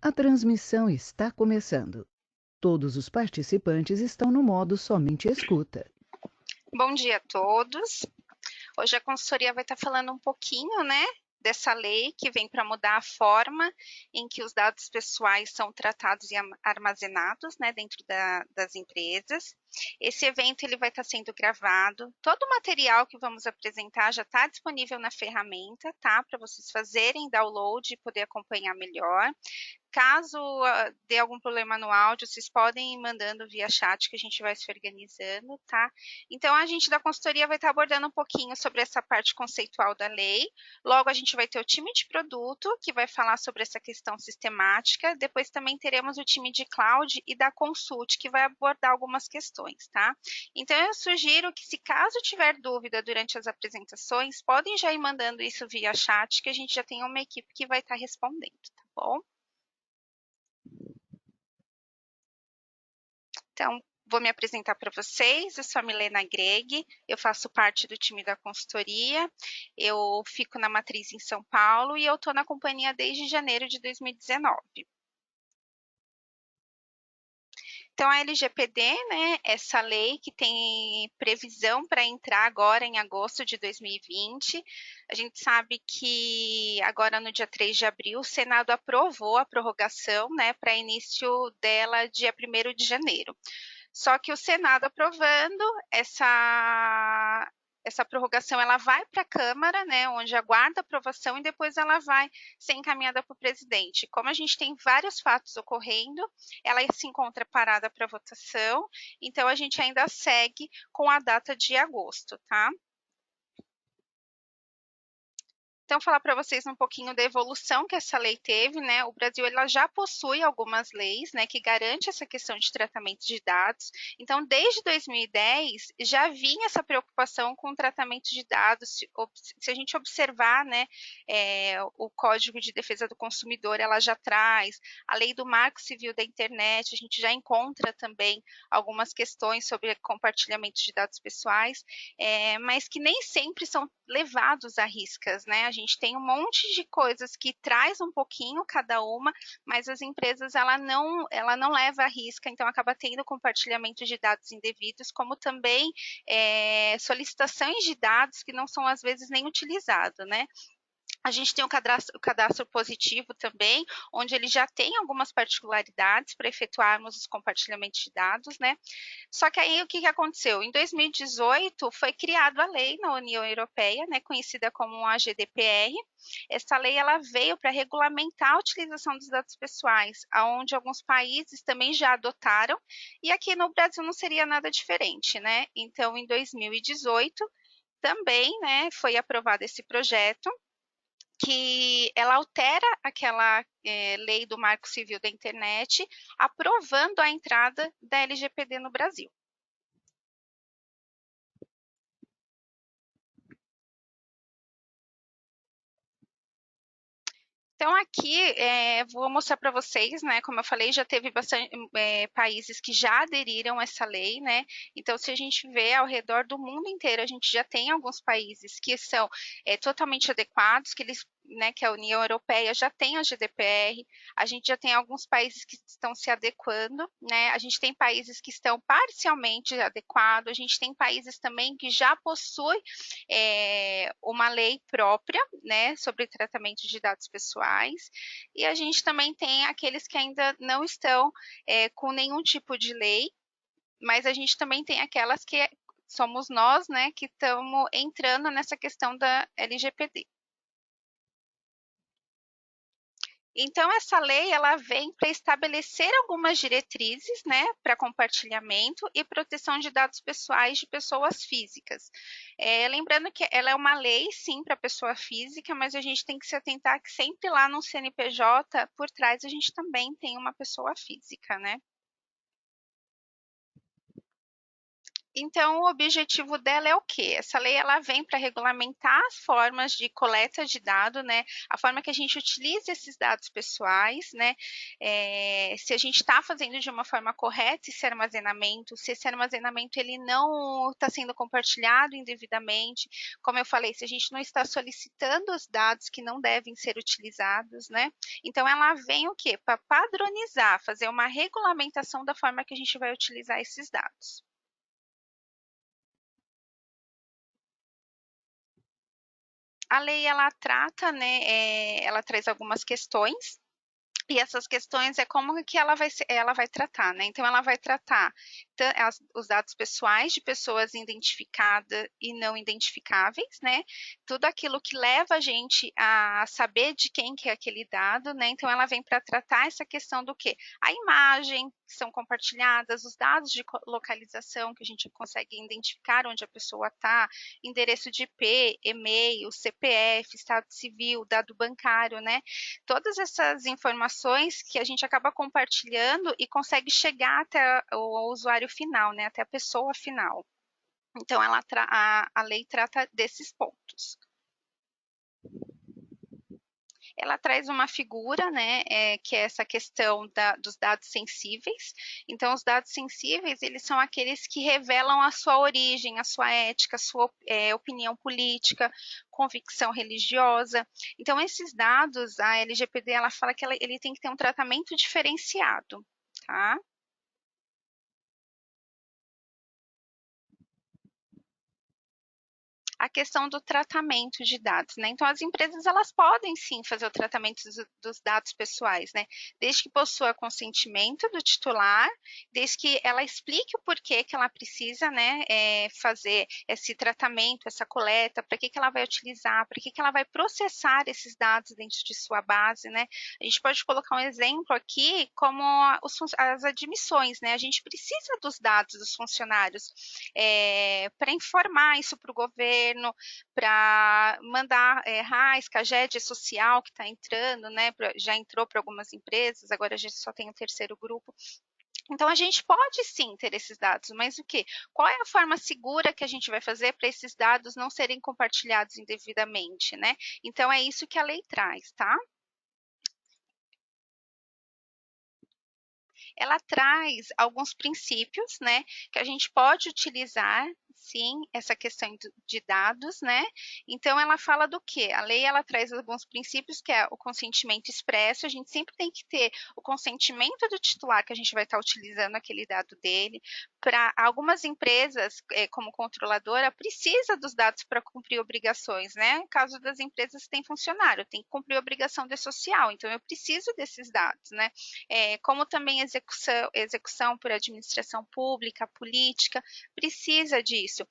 A transmissão está começando. Todos os participantes estão no modo somente escuta. Bom dia a todos. Hoje a consultoria vai estar falando um pouquinho, dessa lei que vem para mudar a forma em que os dados pessoais são tratados e armazenados, dentro das empresas. Esse evento ele vai estar sendo gravado. Todo o material que vamos apresentar já está disponível na ferramenta, tá? Para vocês fazerem download e poder acompanhar melhor. Caso dê algum problema no áudio, vocês podem ir mandando via chat que a gente vai se organizando, tá? Então, a gente da consultoria vai estar abordando um pouquinho sobre essa parte conceitual da lei. Logo, a gente vai ter o time de produto, que vai falar sobre essa questão sistemática. Depois também teremos o time de cloud e da consult, que vai abordar algumas questões, tá? Então, eu sugiro que, se caso tiver dúvida durante as apresentações, podem já ir mandando isso via chat, que a gente já tem uma equipe que vai estar respondendo, tá bom? Então, vou me apresentar para vocês. Eu sou a Milena Greg, eu faço parte do time da consultoria, eu fico na matriz em São Paulo e eu estou na companhia desde janeiro de 2019. Então, a LGPD, essa lei que tem previsão para entrar agora em agosto de 2020, a gente sabe que agora no dia 3 de abril o Senado aprovou a prorrogação, para início dela dia 1º de janeiro. Só que o Senado aprovando essa prorrogação, ela vai para a Câmara, onde aguarda aprovação e depois ela vai ser encaminhada para o presidente. Como a gente tem vários fatos ocorrendo, ela se encontra parada para votação, então a gente ainda segue com a data de agosto, tá? Então, falar para vocês um pouquinho da evolução que essa lei teve, O Brasil ela já possui algumas leis, que garantem essa questão de tratamento de dados. Então, desde 2010 já vinha essa preocupação com o tratamento de dados. Se a gente observar, o Código de Defesa do Consumidor, ela já traz a Lei do Marco Civil da Internet. A gente já encontra também algumas questões sobre compartilhamento de dados pessoais, mas que nem sempre são levados à riscas, A gente tem um monte de coisas que traz um pouquinho cada uma, mas as empresas ela não leva à risca, então acaba tendo compartilhamento de dados indevidos, como também solicitações de dados que não são às vezes nem utilizados, A gente tem o cadastro positivo também, onde ele já tem algumas particularidades para efetuarmos os compartilhamentos de dados, Só que aí o que aconteceu? Em 2018 foi criada a lei na União Europeia, conhecida como a GDPR. Essa lei ela veio para regulamentar a utilização dos dados pessoais, aonde alguns países também já adotaram, e aqui no Brasil não seria nada diferente, Então, em 2018 também, foi aprovado esse projeto, que ela altera aquela lei do Marco Civil da Internet, aprovando a entrada da LGPD no Brasil. Então, aqui vou mostrar para vocês, como eu falei, já teve bastante países que já aderiram a essa lei, Então, se a gente vê ao redor do mundo inteiro, a gente já tem alguns países que são totalmente adequados, que a União Europeia já tem a GDPR, a gente já tem alguns países que estão se adequando, A gente tem países que estão parcialmente adequados, a gente tem países também que já possuem uma lei própria, sobre tratamento de dados pessoais, e a gente também tem aqueles que ainda não estão com nenhum tipo de lei, mas a gente também tem aquelas que somos nós, que estamos entrando nessa questão da LGPD. Então, essa lei ela vem para estabelecer algumas diretrizes, para compartilhamento e proteção de dados pessoais de pessoas físicas. Lembrando que ela é uma lei, sim, para pessoa física, mas a gente tem que se atentar que sempre lá no CNPJ, por trás, a gente também tem uma pessoa física, Então, o objetivo dela é o quê? Essa lei ela vem para regulamentar as formas de coleta de dado, né? A forma que a gente utiliza esses dados pessoais, né? Se a gente está fazendo de uma forma correta esse armazenamento, se esse armazenamento ele não está sendo compartilhado indevidamente, como eu falei, se a gente não está solicitando os dados que não devem ser utilizados, né? Então, ela vem o quê? Para padronizar, fazer uma regulamentação da forma que a gente vai utilizar esses dados. A lei ela trata, né, ela traz algumas questões e essas questões é como que ela vai tratar, né? Então ela vai tratar os dados pessoais de pessoas identificadas e não identificáveis, né? Tudo aquilo que leva a gente a saber de quem que é aquele dado, né? Então ela vem para tratar essa questão do quê? A imagem que são compartilhadas, os dados de localização que a gente consegue identificar onde a pessoa está, endereço de IP, e-mail, CPF, estado civil, dado bancário, né? Todas essas informações que a gente acaba compartilhando e consegue chegar até o usuário final, né, até a pessoa final. Então, a lei trata desses pontos. Ela traz uma figura, né, que é essa questão dos dados sensíveis. Então, os dados sensíveis, eles são aqueles que revelam a sua origem, a sua ética, a sua opinião política, convicção religiosa. Então, esses dados, a LGPD, ela fala que ele tem que ter um tratamento diferenciado, tá? A questão do tratamento de dados, né? Então, as empresas elas podem sim fazer o tratamento dos dados pessoais, né? Desde que possua consentimento do titular, desde que ela explique o porquê que ela precisa, né, fazer esse tratamento, essa coleta, para que ela vai utilizar, para que ela vai processar esses dados dentro de sua base, né? A gente pode colocar um exemplo aqui como as admissões, né? A gente precisa dos dados dos funcionários para informar isso para o governo, para mandar RAIS, CAGED social que está entrando, né? Já entrou para algumas empresas, agora a gente só tem o terceiro grupo. Então, a gente pode sim ter esses dados, mas o quê? Qual é a forma segura que a gente vai fazer para esses dados não serem compartilhados indevidamente, né? Então, é isso que a lei traz, tá? Ela traz alguns princípios, né, que a gente pode utilizar, sim, essa questão de dados, né? Então ela fala do quê? A lei ela traz alguns princípios que é o consentimento expresso, a gente sempre tem que ter o consentimento do titular que a gente vai estar utilizando aquele dado dele. Para algumas empresas, como controladora, precisa dos dados para cumprir obrigações, né? No caso das empresas que têm funcionário, tem que cumprir obrigação de social, então eu preciso desses dados, né? Como também execução por administração pública, política, precisa disso.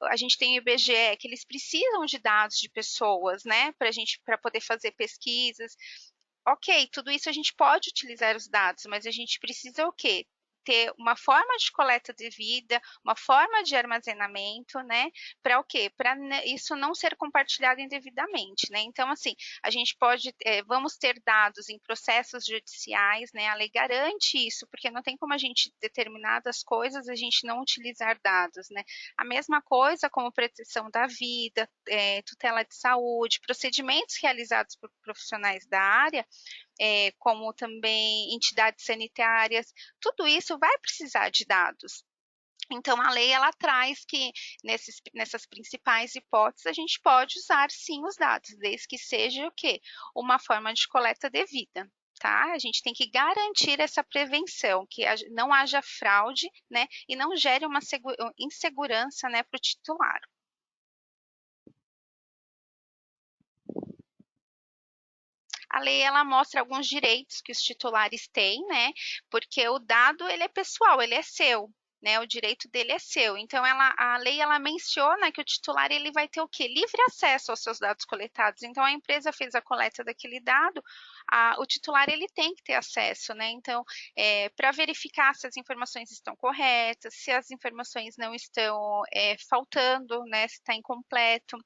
A gente tem o IBGE, que eles precisam de dados de pessoas, né, para poder fazer pesquisas. Ok, tudo isso a gente pode utilizar os dados, mas a gente precisa o quê? Ter uma forma de coleta devida, uma forma de armazenamento, né? Para o quê? Para isso não ser compartilhado indevidamente, né? Então, assim, a gente pode, vamos ter dados em processos judiciais, né? A lei garante isso, porque não tem como a gente, determinadas coisas, a gente não utilizar dados, né? A mesma coisa como proteção da vida, tutela de saúde, procedimentos realizados por profissionais da área, como também entidades sanitárias, tudo isso vai precisar de dados. Então, a lei ela traz que nessas principais hipóteses a gente pode usar sim os dados, desde que seja o quê? Uma forma de coleta devida. Tá? A gente tem que garantir essa prevenção, que não haja fraude, né? E não gere uma insegurança, né, para o titular. A lei ela mostra alguns direitos que os titulares têm, né? Porque o dado ele é pessoal, ele é seu, né? O direito dele é seu. Então a lei ela menciona que o titular ele vai ter o quê? Livre acesso aos seus dados coletados. Então a empresa fez a coleta daquele dado, o titular ele tem que ter acesso, né? Então para verificar se as informações estão corretas, se as informações não estão faltando, né? Se está incompleto.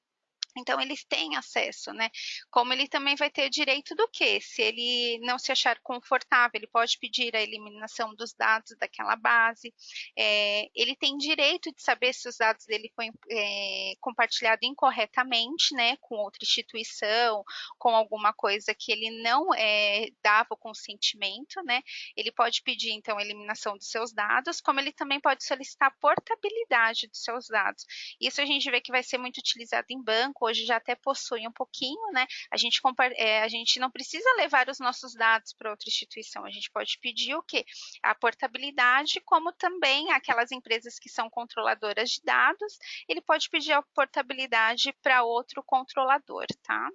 Então, eles têm acesso, né? Como ele também vai ter direito do quê? Se ele não se achar confortável, ele pode pedir a eliminação dos dados daquela base. Ele tem direito de saber se os dados dele foi compartilhado incorretamente, né? Com outra instituição, com alguma coisa que ele não dava o consentimento, né? Ele pode pedir, então, a eliminação dos seus dados, como ele também pode solicitar a portabilidade dos seus dados. Isso a gente vê que vai ser muito utilizado em banco, hoje já até possui um pouquinho, né? A gente não precisa levar os nossos dados para outra instituição, a gente pode pedir o quê? A portabilidade, como também aquelas empresas que são controladoras de dados, ele pode pedir a portabilidade para outro controlador, tá?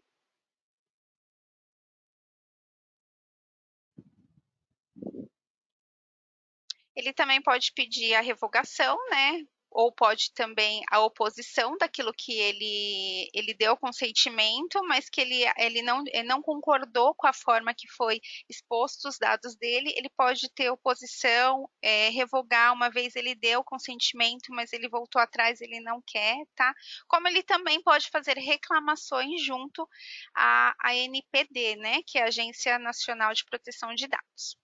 Ele também pode pedir a revogação, né? Ou pode também a oposição daquilo que ele deu consentimento, mas que ele não concordou com a forma que foi exposto os dados dele, ele pode ter oposição, revogar, uma vez ele deu consentimento, mas ele voltou atrás, ele não quer, tá? Como ele também pode fazer reclamações junto à ANPD, né? Que é a Agência Nacional de Proteção de Dados.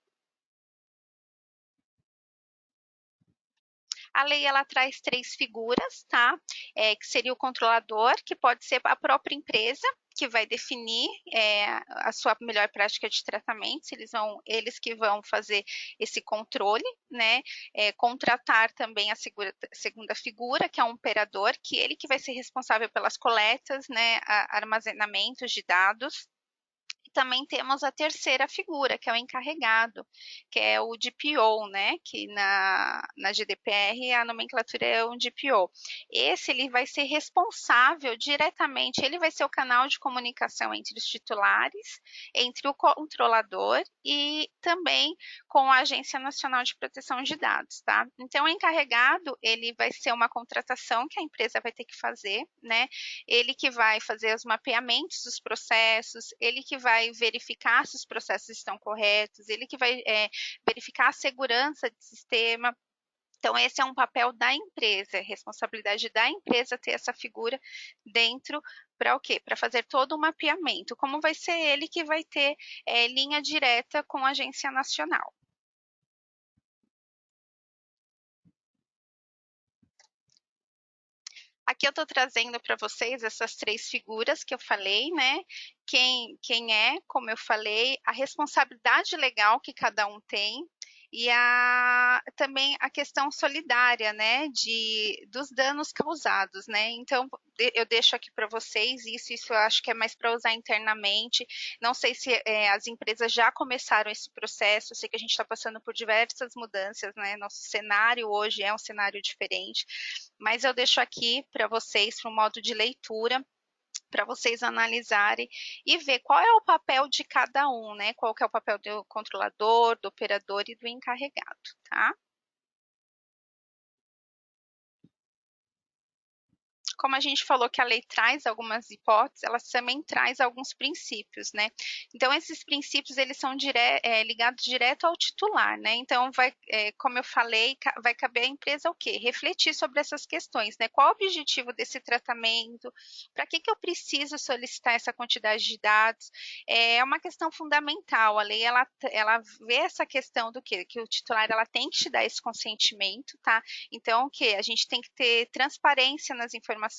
A lei ela traz 3 figuras, tá? Que seria o controlador, que pode ser a própria empresa, que vai definir a sua melhor prática de tratamento, eles que vão fazer esse controle, né? Contratar também a segunda figura, que é um operador, que ele que vai ser responsável pelas coletas, né? Armazenamentos de dados. Também temos a terceira figura, que é o encarregado, que é o DPO, né? Que na GDPR a nomenclatura é um DPO. Esse ele vai ser responsável diretamente, ele vai ser o canal de comunicação entre os titulares, entre o controlador e também com a Agência Nacional de Proteção de Dados, tá? Então, o encarregado, ele vai ser uma contratação que a empresa vai ter que fazer, né? Ele que vai fazer os mapeamentos dos processos, ele que vai verificar se os processos estão corretos, ele que vai verificar a segurança do sistema. Então, esse é um papel da empresa, é responsabilidade da empresa ter essa figura dentro para o quê? Para fazer todo o mapeamento. Como vai ser ele que vai ter linha direta com a agência nacional. Aqui eu estou trazendo para vocês essas 3 figuras que eu falei, né? Quem é, como eu falei, a responsabilidade legal que cada um tem e também a questão solidária, né? Dos danos causados, né? Então, eu deixo aqui para vocês isso eu acho que é mais para usar internamente. Não sei se as empresas já começaram esse processo, eu sei que a gente está passando por diversas mudanças, né? Nosso cenário hoje é um cenário diferente, mas eu deixo aqui para vocês, para um modo de leitura, para vocês analisarem e ver qual é o papel de cada um, né? Qual que é o papel do controlador, do operador e do encarregado, tá? Como a gente falou que a lei traz algumas hipóteses, ela também traz alguns princípios, né? Então, esses princípios, eles são ligados direto ao titular, né? Então, como eu falei, vai caber à empresa o quê? Refletir sobre essas questões, né? Qual o objetivo desse tratamento? Para que eu preciso solicitar essa quantidade de dados? É uma questão fundamental. A lei, ela vê essa questão do quê? Que o titular, ela tem que te dar esse consentimento, tá? Então, o quê? A gente tem que ter transparência nas informações,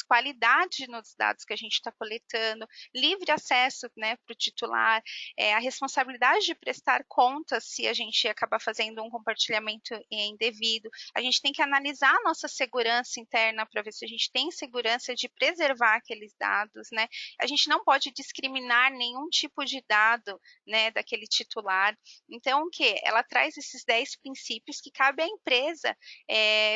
qualidade nos dados que a gente está coletando, livre acesso, né, para o titular, a responsabilidade de prestar contas se a gente acabar fazendo um compartilhamento indevido. A gente tem que analisar a nossa segurança interna para ver se a gente tem segurança de preservar aqueles dados, né? A gente não pode discriminar nenhum tipo de dado, né, daquele titular. Então, o que? Ela traz esses 10 princípios que cabe à empresa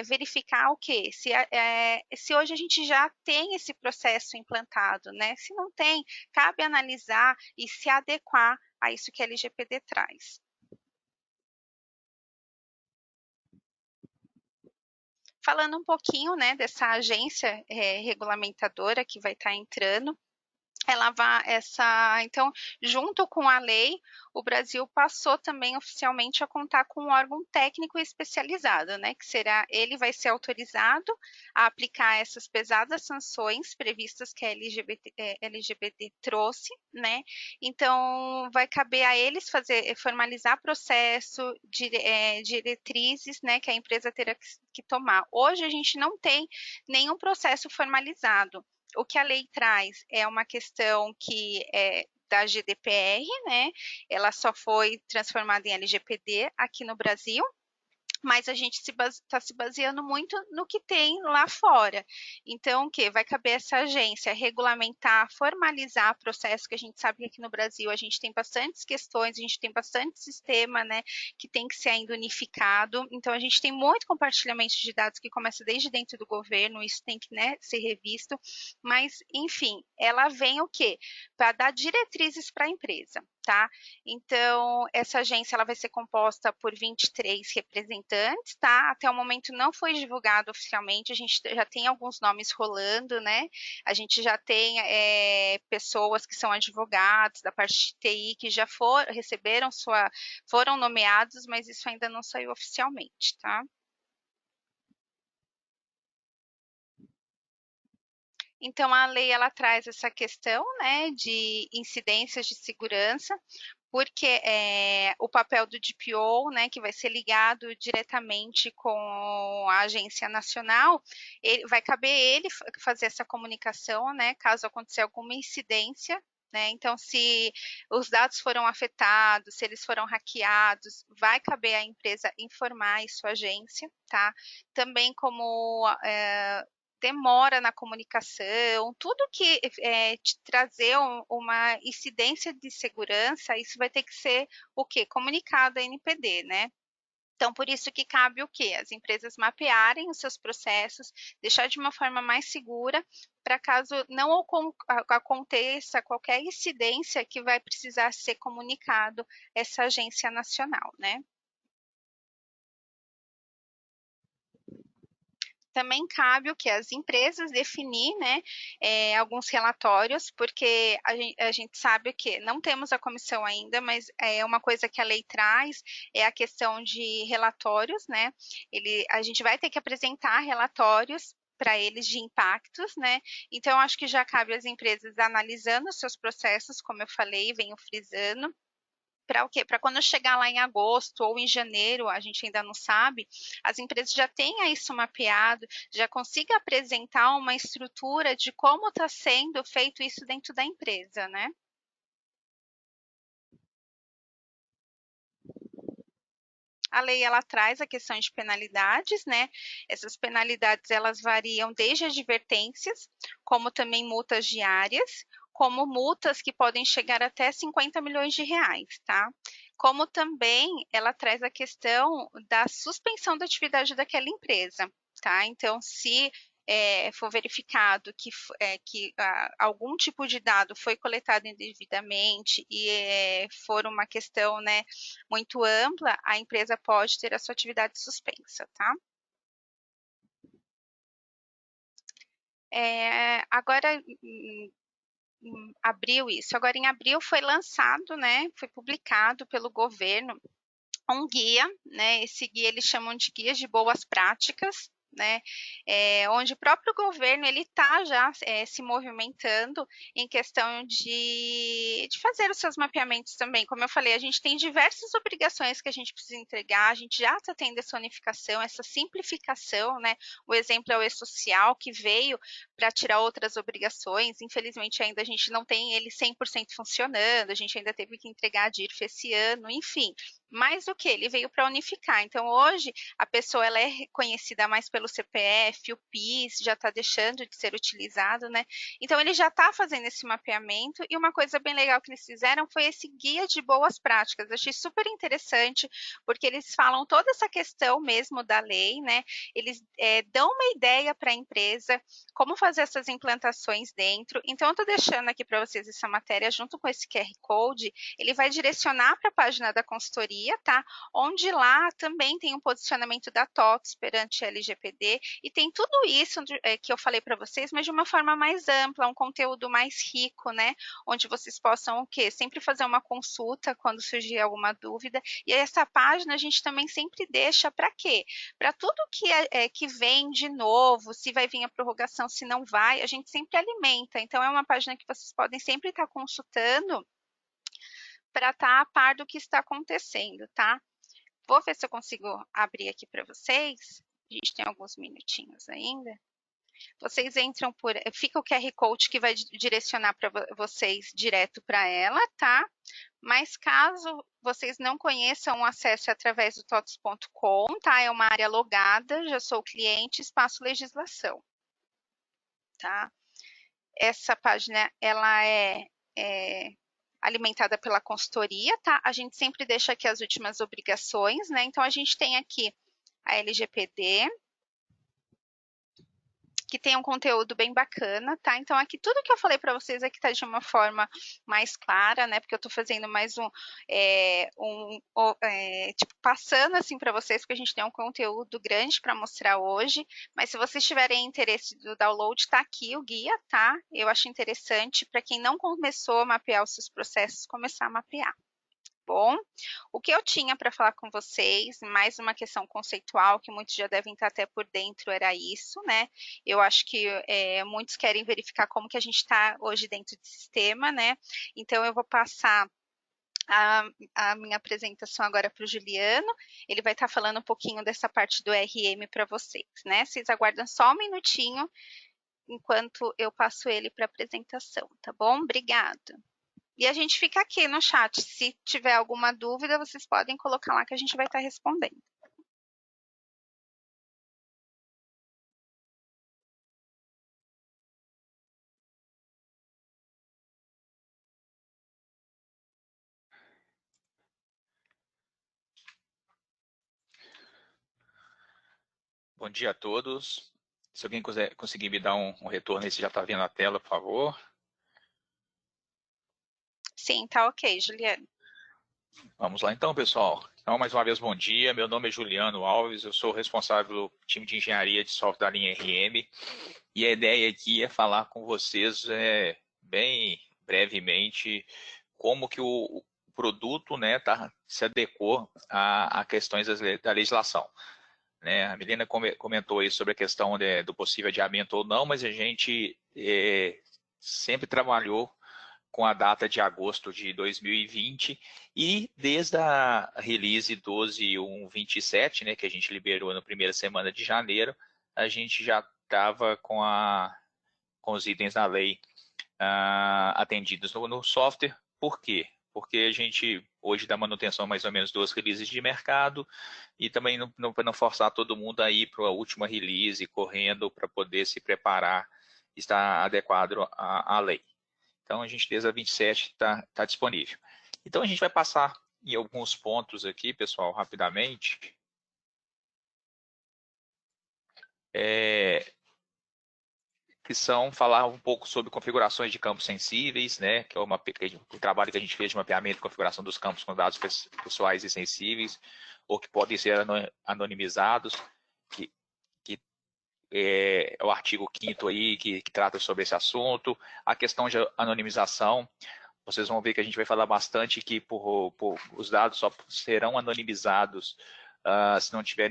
verificar o quê? Se hoje a gente já tem esse processo implantado, né? Se não tem, cabe analisar e se adequar a isso que a LGPD traz. Falando um pouquinho, né, dessa agência regulamentadora que vai estar entrando, Então, junto com a lei, o Brasil passou também oficialmente a contar com um órgão técnico especializado, né, ele vai ser autorizado a aplicar essas pesadas sanções previstas que a LGBT trouxe, né, então vai caber a eles formalizar processo, diretrizes, né, que a empresa terá que tomar. Hoje a gente não tem nenhum processo formalizado. O que a lei traz é uma questão que é da GDPR, né? Ela só foi transformada em LGPD aqui no Brasil, mas a gente está se baseando muito no que tem lá fora. Então, o que? Vai caber essa agência regulamentar, formalizar processo, que a gente sabe que aqui no Brasil a gente tem bastantes questões, a gente tem bastante sistema, né, que tem que ser ainda unificado. Então, a gente tem muito compartilhamento de dados que começa desde dentro do governo, isso tem que, né, ser revisto. Mas, enfim, ela vem o quê? Para dar diretrizes para a empresa, tá? Então, essa agência ela vai ser composta por 23 representantes, tá? Até o momento não foi divulgado oficialmente, a gente já tem alguns nomes rolando, né? A gente já tem pessoas que são advogados da parte de TI que já foram nomeados, mas isso ainda não saiu oficialmente, tá? Então, a lei ela traz essa questão, né, de incidências de segurança, porque o papel do DPO, né, que vai ser ligado diretamente com a agência nacional, vai caber ele fazer essa comunicação, né, caso aconteça alguma incidência, né, então se os dados foram afetados, se eles foram hackeados, vai caber à empresa informar isso à agência, tá? Também como demora na comunicação, tudo que te trazer uma incidência de segurança, isso vai ter que ser o quê? Comunicado à NPD, né? Então, por isso que cabe o quê? As empresas mapearem os seus processos, deixar de uma forma mais segura, para caso não aconteça qualquer incidência que vai precisar ser comunicado essa agência nacional, né? Também cabe o que as empresas definir, né, alguns relatórios, porque a gente sabe que não temos a comissão ainda, mas é uma coisa que a lei traz é a questão de relatórios, né? A gente vai ter que apresentar relatórios para eles de impactos, né? Então, acho que já cabe às empresas analisando os seus processos, como eu falei, venho frisando, para o quê? Para quando chegar lá em agosto ou em janeiro, a gente ainda não sabe, as empresas já tenham isso mapeado, já consiga apresentar uma estrutura de como está sendo feito isso dentro da empresa, né? A lei ela traz a questão de penalidades, né? Essas penalidades elas variam desde advertências, como também multas diárias, como multas que podem chegar até 50 milhões de reais, tá? Como também ela traz a questão da suspensão da atividade daquela empresa, tá? Então, se for verificado que algum tipo de dado foi coletado indevidamente e for uma questão, né, muito ampla, a empresa pode ter a sua atividade suspensa, tá? Agora, abril isso. Agora, em abril foi lançado, né, foi publicado pelo governo um guia, né? Esse guia eles chamam de guias de boas práticas, né? Onde o próprio governo ele está já se movimentando em questão de fazer os seus mapeamentos também. Como eu falei, a gente tem diversas obrigações que a gente precisa entregar, a gente já está tendo essa unificação, essa simplificação, né? O exemplo é o e-social, que veio para tirar outras obrigações. Infelizmente, ainda a gente não tem ele 100% funcionando, a gente ainda teve que entregar a DIRF esse ano, enfim. Mais do que ele veio para unificar. Então, hoje, a pessoa ela é reconhecida mais pelo CPF, o PIS já está deixando de ser utilizado, né? Então, ele já está fazendo esse mapeamento. E uma coisa bem legal que eles fizeram foi esse guia de boas práticas. Eu achei super interessante, porque eles falam toda essa questão mesmo da lei, né? Eles dão uma ideia para a empresa, como fazer essas implantações dentro. Então, eu estou deixando aqui para vocês essa matéria junto com esse QR Code. Ele vai direcionar para a página da consultoria consultoria, tá? Onde lá também tem um posicionamento da TOTS perante a LGPD e tem tudo isso que eu falei para vocês, mas de uma forma mais ampla, um conteúdo mais rico, né? Onde vocês possam o quê? Sempre fazer uma consulta quando surgir alguma dúvida. E essa página a gente também sempre deixa para quê? Para tudo que vem de novo, se vai vir a prorrogação, se não vai, a gente sempre alimenta. Então, é uma página que vocês podem sempre estar consultando para estar a par do que está acontecendo, tá? Vou ver se eu consigo abrir aqui para vocês. A gente tem alguns minutinhos ainda. Vocês entram fica o QR Code que vai direcionar para vocês direto para ela, tá? Mas caso vocês não conheçam, acesse através do tots.com, tá? É uma área logada, já sou cliente, espaço legislação, tá? Essa página, ela é alimentada pela consultoria, tá? A gente sempre deixa aqui as últimas obrigações, né? Então, a gente tem aqui a LGPD, que tem um conteúdo bem bacana, tá? Então, aqui tudo que eu falei para vocês aqui tá de uma forma mais clara, né? Porque eu tô fazendo mais tipo, passando assim para vocês, porque a gente tem um conteúdo grande para mostrar hoje. Mas se vocês tiverem interesse do download, tá aqui o guia, tá? Eu acho interessante para quem não começou a mapear os seus processos, começar a mapear. Bom, o que eu tinha para falar com vocês, mais uma questão conceitual que muitos já devem estar até por dentro, era isso, né? Eu acho que muitos querem verificar como que a gente está hoje dentro do sistema, né? Então, eu vou passar a minha apresentação agora para o Juliano, ele vai estar falando um pouquinho dessa parte do RM para vocês, né? Vocês aguardam só um minutinho enquanto eu passo ele para a apresentação, tá bom? Obrigada. E a gente fica aqui no chat. Se tiver alguma dúvida, vocês podem colocar lá que a gente vai estar respondendo. Bom dia a todos. Se alguém conseguir me dar um retorno aí, se já está vendo a tela, por favor. Sim, tá ok, Juliano. Vamos lá então, pessoal. Então, mais uma vez, bom dia. Meu nome é Juliano Alves, eu sou responsável pelo time de engenharia de software da linha RM. E a ideia aqui é falar com vocês bem brevemente como que o produto se adequou a questões da legislação. Né? A Milena comentou aí sobre a questão do possível adiamento ou não, mas a gente sempre trabalhou com a data de agosto de 2020 e desde a release 12.1.27, né, que a gente liberou na primeira semana de janeiro, a gente já estava com os itens da lei atendidos no software. Por quê? Porque a gente hoje dá manutenção mais ou menos 2 releases de mercado e também para não forçar todo mundo a ir para a última release correndo para poder se preparar, estar adequado à lei. Então, a gente desde a 27 está disponível. Então, a gente vai passar em alguns pontos aqui, pessoal, rapidamente. Que são falar um pouco sobre configurações de campos sensíveis, né, que é o trabalho que a gente fez de mapeamento e configuração dos campos com dados pessoais e sensíveis, ou que podem ser anonimizados, que é o artigo 5º aí, que trata sobre esse assunto. A questão de anonimização, vocês vão ver que a gente vai falar bastante que os dados só serão anonimizados se não tiver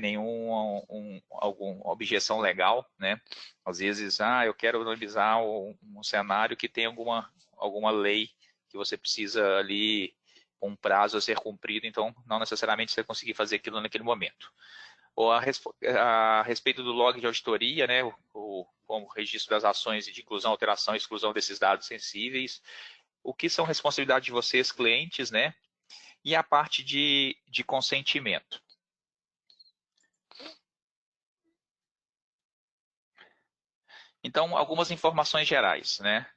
alguma objeção legal, né? Às vezes, eu quero anonimizar um cenário que tem alguma lei que você precisa ali, um prazo a ser cumprido, então não necessariamente você vai conseguir fazer aquilo naquele momento. Ou a respeito do log de auditoria, né? Como registro das ações de inclusão, alteração e exclusão desses dados sensíveis, o que são responsabilidade de vocês, clientes, né? E a parte de consentimento. Então, algumas informações gerais, né?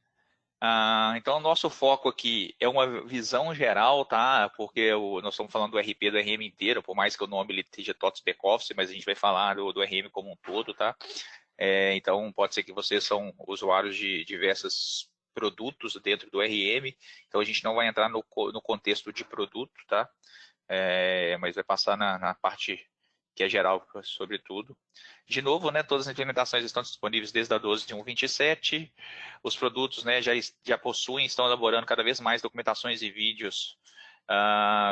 Então, o nosso foco aqui é uma visão geral, tá? Porque nós estamos falando do RP do RM inteiro, por mais que o nome ele esteja TOTS Back Office, mas a gente vai falar do RM como um todo, tá? Então, pode ser que vocês são usuários de diversos produtos dentro do RM, então a gente não vai entrar no contexto de produto, tá? mas vai passar na parte que é geral sobre tudo. De novo, né, todas as implementações estão disponíveis desde a 12.1.27. Os produtos, né, já possuem, estão elaborando cada vez mais documentações e vídeos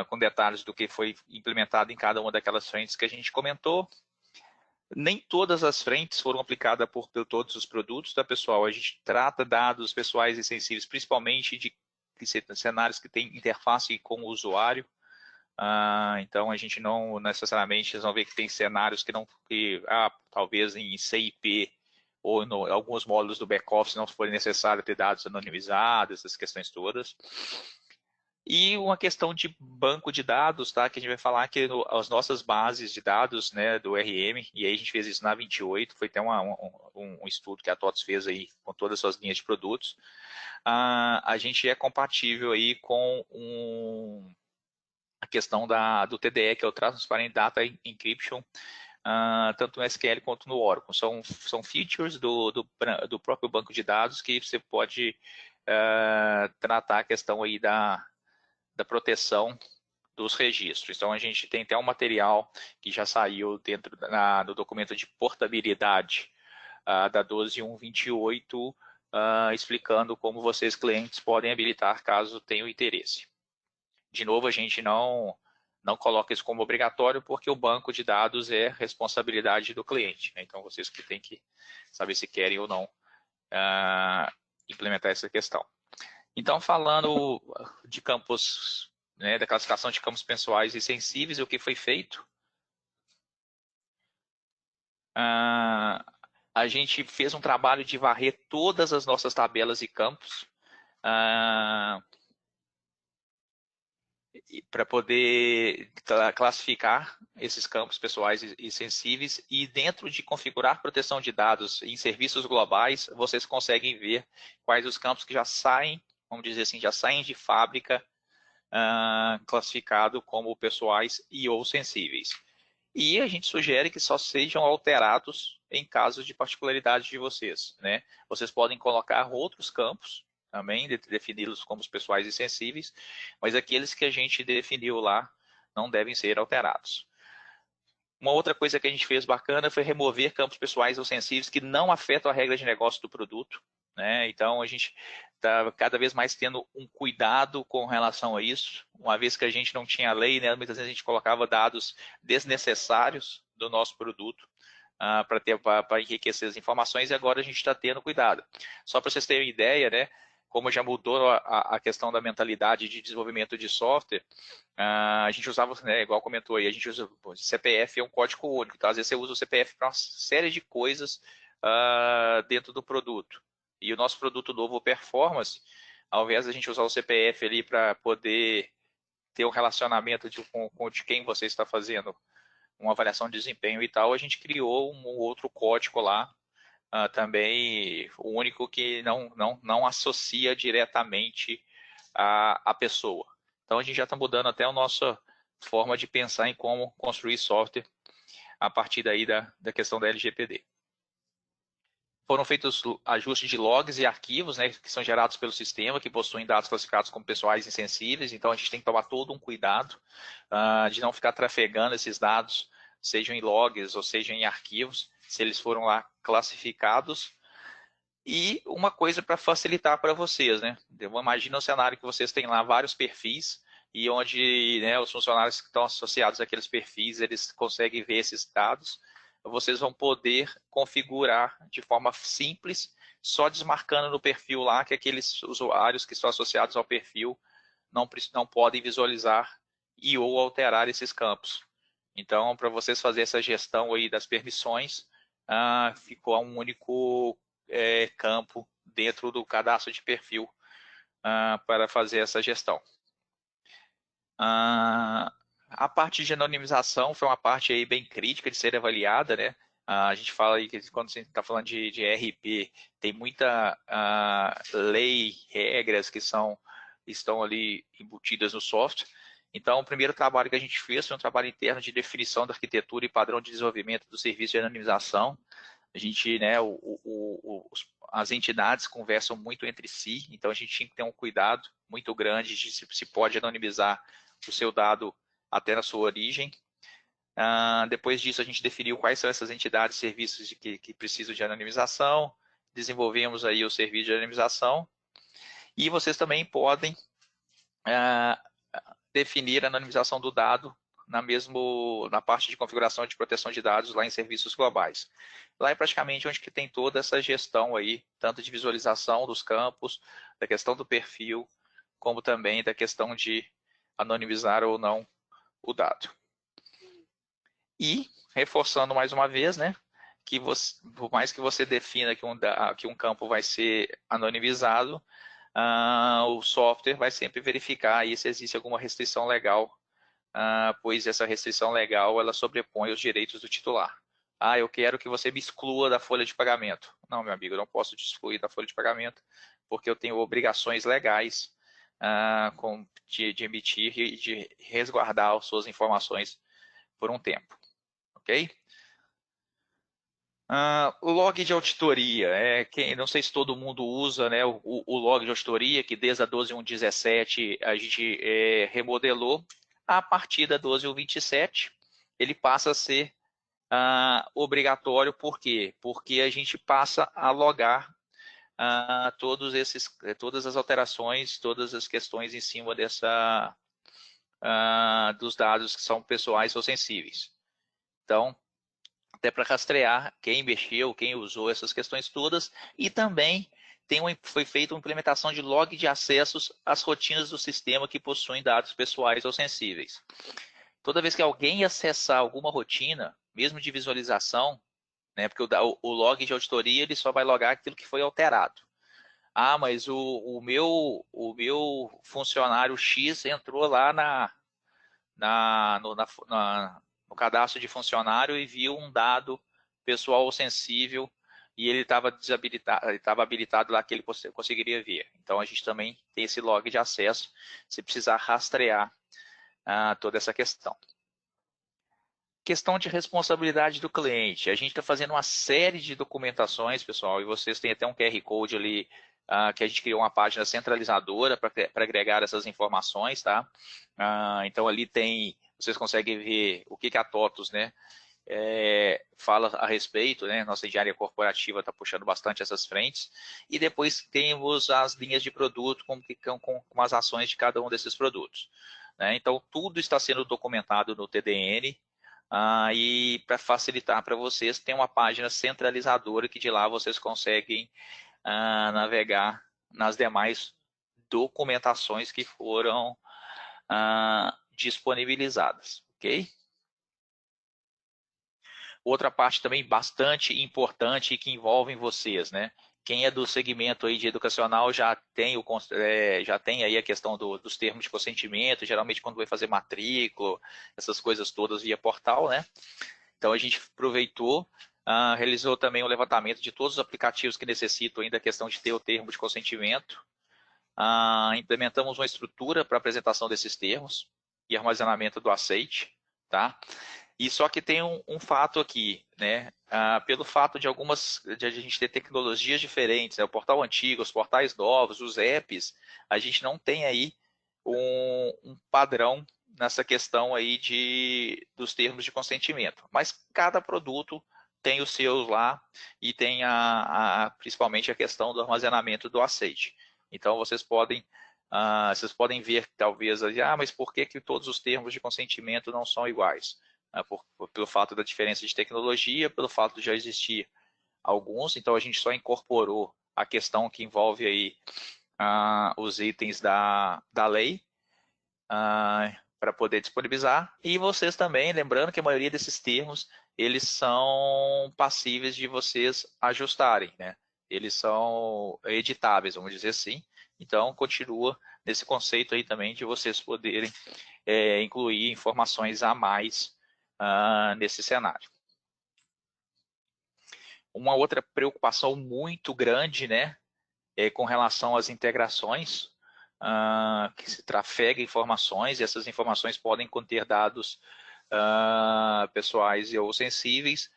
com detalhes do que foi implementado em cada uma daquelas frentes que a gente comentou. Nem todas as frentes foram aplicadas por todos os produtos, tá, pessoal? A gente trata dados pessoais e sensíveis, principalmente de cenários que têm interface com o usuário. Então, a gente não necessariamente, vocês vão ver que tem cenários que talvez em CIP ou em alguns módulos do back-office não forem necessário ter dados anonimizados, essas questões todas. E uma questão de banco de dados, tá? Que a gente vai falar que as nossas bases de dados, né, do RM, e aí a gente fez isso na 28, foi até um estudo que a TOTS fez aí com todas as suas linhas de produtos. A gente é compatível aí com a questão do TDE, que é o Transparent Data Encryption, tanto no SQL quanto no Oracle. São features do próprio banco de dados que você pode tratar a questão aí da proteção dos registros. Então, a gente tem até um material que já saiu dentro do documento de portabilidade da 12.1.28, explicando como vocês, clientes, podem habilitar caso tenham interesse. De novo, a gente não coloca isso como obrigatório, porque o banco de dados é responsabilidade do cliente, né? Então, vocês que têm que saber se querem ou não implementar essa questão. Então, falando de campos, né, da classificação de campos pessoais e sensíveis, o que foi feito? A gente fez um trabalho de varrer todas as nossas tabelas e campos para poder classificar esses campos pessoais e sensíveis, e dentro de configurar proteção de dados em serviços globais, vocês conseguem ver quais os campos que já saem, vamos dizer assim, já saem de fábrica classificado como pessoais e ou sensíveis. E a gente sugere que só sejam alterados em casos de particularidade de vocês, né? Vocês podem colocar outros campos também, defini-los como pessoais e sensíveis, mas aqueles que a gente definiu lá não devem ser alterados. Uma outra coisa que a gente fez bacana foi remover campos pessoais ou sensíveis que não afetam a regra de negócio do produto, né? Então, a gente está cada vez mais tendo um cuidado com relação a isso, uma vez que a gente não tinha lei, né? Muitas vezes a gente colocava dados desnecessários do nosso produto para enriquecer as informações, e agora a gente está tendo cuidado. Só para vocês terem uma ideia, né? Como já mudou a questão da mentalidade de desenvolvimento de software, a gente usava, né, igual comentou aí, a gente usa CPF, é um código único, então às vezes você usa o CPF para uma série de coisas dentro do produto. E o nosso produto novo, o Performance, ao invés de a gente usar o CPF ali para poder ter um relacionamento com de quem você está fazendo uma avaliação de desempenho e tal, a gente criou um outro código lá, também único, que não associa diretamente a pessoa. Então, a gente já está mudando até a nossa forma de pensar em como construir software a partir daí da questão da LGPD. Foram feitos ajustes de logs e arquivos, né, que são gerados pelo sistema, que possuem dados classificados como pessoais e sensíveis. Então, a gente tem que tomar todo um cuidado de não ficar trafegando esses dados, sejam em logs ou sejam em arquivos, se eles foram lá classificados. E uma coisa para facilitar para vocês, né? Imagina um cenário que vocês têm lá vários perfis, e onde, né, os funcionários que estão associados àqueles perfis, eles conseguem ver esses dados. Vocês vão poder configurar de forma simples, só desmarcando no perfil lá que aqueles usuários que estão associados ao perfil não podem visualizar e ou alterar esses campos. Então, para vocês fazerem essa gestão aí das permissões, ficou um único campo dentro do cadastro de perfil para fazer essa gestão. A parte de anonimização foi uma parte aí bem crítica de ser avaliada, né? A gente fala aí que quando você está falando de ERP, tem muita lei, regras que estão ali embutidas no software. Então, o primeiro trabalho que a gente fez foi um trabalho interno de definição da arquitetura e padrão de desenvolvimento do serviço de anonimização. A gente, né, as entidades conversam muito entre si, então a gente tinha que ter um cuidado muito grande de se pode anonimizar o seu dado até na sua origem. Depois disso, a gente definiu quais são essas entidades e serviços que precisam de anonimização, desenvolvemos aí o serviço de anonimização, e vocês também podem definir a anonimização do dado na parte de configuração de proteção de dados lá em serviços globais. Lá é praticamente onde que tem toda essa gestão aí, tanto de visualização dos campos, da questão do perfil, como também da questão de anonimizar ou não o dado. E, reforçando mais uma vez, né, que por mais que você defina que um campo vai ser anonimizado, o software vai sempre verificar aí se existe alguma restrição legal, pois essa restrição legal ela sobrepõe os direitos do titular. Eu quero que você me exclua da folha de pagamento. Não, meu amigo, eu não posso te excluir da folha de pagamento, porque eu tenho obrigações legais de emitir e de resguardar as suas informações por um tempo. Ok? O log de auditoria, não sei se todo mundo usa, né, o log de auditoria, que desde a 12.1.17 a gente remodelou. A partir da 12.1.27 ele passa a ser obrigatório. Por quê? Porque a gente passa a logar todas as alterações, todas as questões em cima dos dados que são pessoais ou sensíveis. Então, até para rastrear quem mexeu, quem usou essas questões todas, e também foi feita uma implementação de log de acessos às rotinas do sistema que possuem dados pessoais ou sensíveis. Toda vez que alguém acessar alguma rotina, mesmo de visualização, né, porque o log de auditoria ele só vai logar aquilo que foi alterado. Mas o meu funcionário X entrou lá no cadastro de funcionário e viu um dado pessoal ou sensível e ele estava habilitado lá que ele conseguiria ver. Então, a gente também tem esse log de acesso, se precisar rastrear toda essa questão. Questão de responsabilidade do cliente. A gente está fazendo uma série de documentações, pessoal, e vocês têm até um QR Code ali, que a gente criou uma página centralizadora para agregar essas informações, tá? Então, ali vocês conseguem ver o que a TOTUS, né, fala a respeito, né? Nossa engenharia corporativa está puxando bastante essas frentes. E depois temos as linhas de produto com as ações de cada um desses produtos, né? Então, tudo está sendo documentado no TDN. E para facilitar para vocês, tem uma página centralizadora que de lá vocês conseguem navegar nas demais documentações que foram disponibilizadas, ok? Outra parte também bastante importante e que envolve vocês, né? Quem é do segmento aí de educacional já tem aí a questão dos termos de consentimento, geralmente quando vai fazer matrícula, essas coisas todas via portal, né? Então a gente aproveitou, realizou também um levantamento de todos os aplicativos que necessitam ainda a questão de ter o termo de consentimento. Implementamos uma estrutura para apresentação desses termos e armazenamento do aceite, tá? E só que tem um fato aqui, né? Pelo fato de a gente ter tecnologias diferentes, né? O portal antigo, os portais novos, os apps, a gente não tem aí um padrão nessa questão aí dos termos de consentimento. Mas cada produto tem os seus lá e tem principalmente a questão do armazenamento do aceite. Então vocês podem ver talvez, mas por que todos os termos de consentimento não são iguais? Pelo fato da diferença de tecnologia, pelo fato de já existir alguns, então a gente só incorporou a questão que envolve aí os itens da lei para poder disponibilizar. E vocês também, lembrando que a maioria desses termos, eles são passíveis de vocês ajustarem, né? Eles são editáveis, vamos dizer assim. Então, continua nesse conceito aí também de vocês poderem incluir informações a mais nesse cenário. Uma outra preocupação muito grande, né, com relação às integrações, que se trafega informações, e essas informações podem conter dados pessoais ou sensíveis,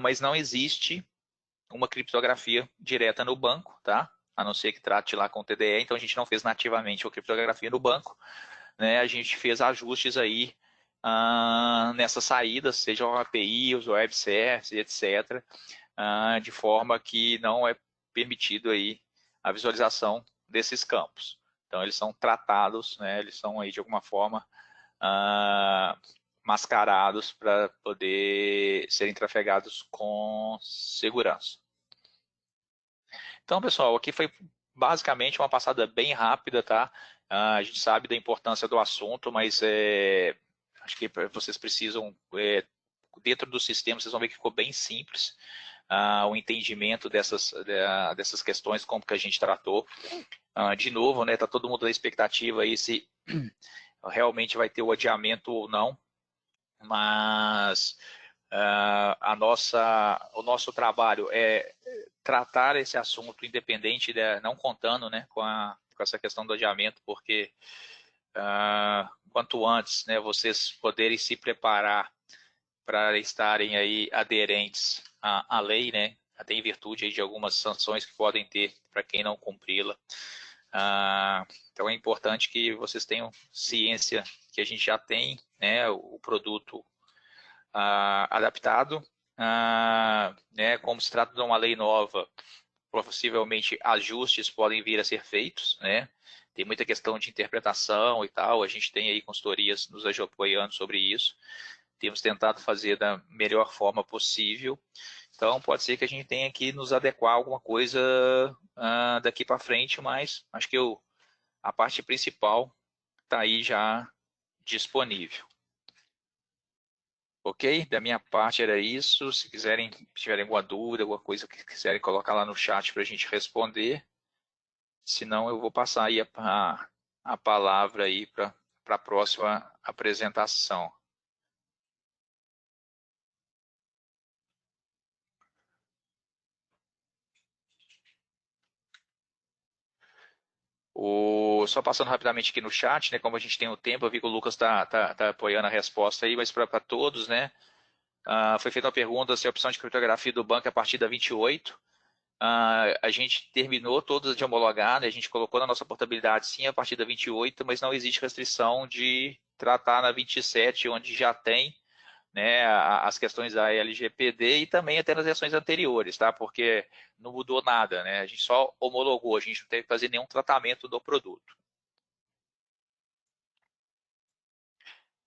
mas não existe uma criptografia direta no banco, tá? A não ser que trate lá com o TDE, então a gente não fez nativamente a criptografia no banco, né? A gente fez ajustes aí nessas saídas, sejam APIs, web services, etc., de forma que não é permitido aí a visualização desses campos. Então, eles são tratados, né, eles são aí de alguma forma mascarados para poder serem trafegados com segurança. Então, pessoal, aqui foi basicamente uma passada bem rápida, tá? A gente sabe da importância do assunto, mas acho que vocês precisam, dentro do sistema, vocês vão ver que ficou bem simples o entendimento dessas questões, como que a gente tratou. De novo, né, tá todo mundo na expectativa aí se realmente vai ter o adiamento ou não, mas o nosso trabalho é tratar esse assunto independente, não contando, né, com essa questão do adiamento, porque quanto antes, né, vocês poderem se preparar para estarem aí aderentes à lei, né, até em virtude aí de algumas sanções que podem ter para quem não cumpri-la. Então é importante que vocês tenham ciência que a gente já tem, né, o produto adaptado, né, como se trata de uma lei nova, possivelmente ajustes podem vir a ser feitos, né? Tem muita questão de interpretação e tal, a gente tem aí consultorias nos apoiando sobre isso, temos tentado fazer da melhor forma possível, então pode ser que a gente tenha que nos adequar a alguma coisa daqui para frente, mas acho que a parte principal está aí já disponível. Ok? Da minha parte era isso. Se quiserem, tiverem alguma dúvida, alguma coisa que quiserem colocar lá no chat para a gente responder. Senão eu vou passar aí a palavra aí para a próxima apresentação. Só passando rapidamente aqui no chat, né? Como a gente tem o tempo, eu vi que o Lucas tá apoiando a resposta aí, mas para todos, né? Foi feita uma pergunta se a opção de criptografia do banco é a partir da 28. A gente terminou todas de homologar, né? A gente colocou na nossa portabilidade sim a partir da 28, mas não existe restrição de tratar na 27, onde já tem, né, as questões da LGPD e também até nas versões anteriores, tá? Porque não mudou nada, né? A gente só homologou, a gente não teve que fazer nenhum tratamento do produto.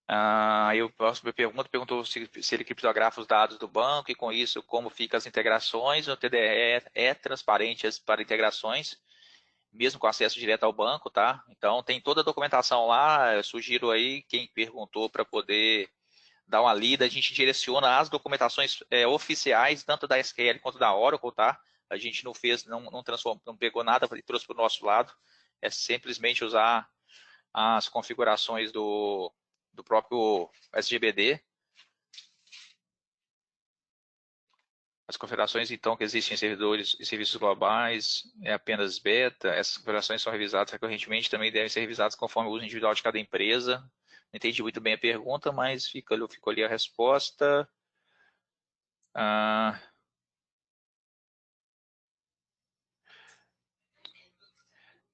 Aí o próximo perguntou se ele criptografa os dados do banco e com isso como ficam as integrações. O TDE é transparente para integrações, mesmo com acesso direto ao banco, tá? Então tem toda a documentação lá, eu sugiro aí quem perguntou para poder dar uma lida, a gente direciona as documentações oficiais, tanto da SQL quanto da Oracle, tá? A gente não fez, não transformou, não pegou nada e trouxe para o nosso lado, é simplesmente usar as configurações do próprio SGBD. As configurações, então, que existem em servidores e serviços globais, é apenas beta. Essas configurações são revisadas recorrentemente, também devem ser revisadas conforme o uso individual de cada empresa. Não entendi muito bem a pergunta, mas ficou ali a resposta.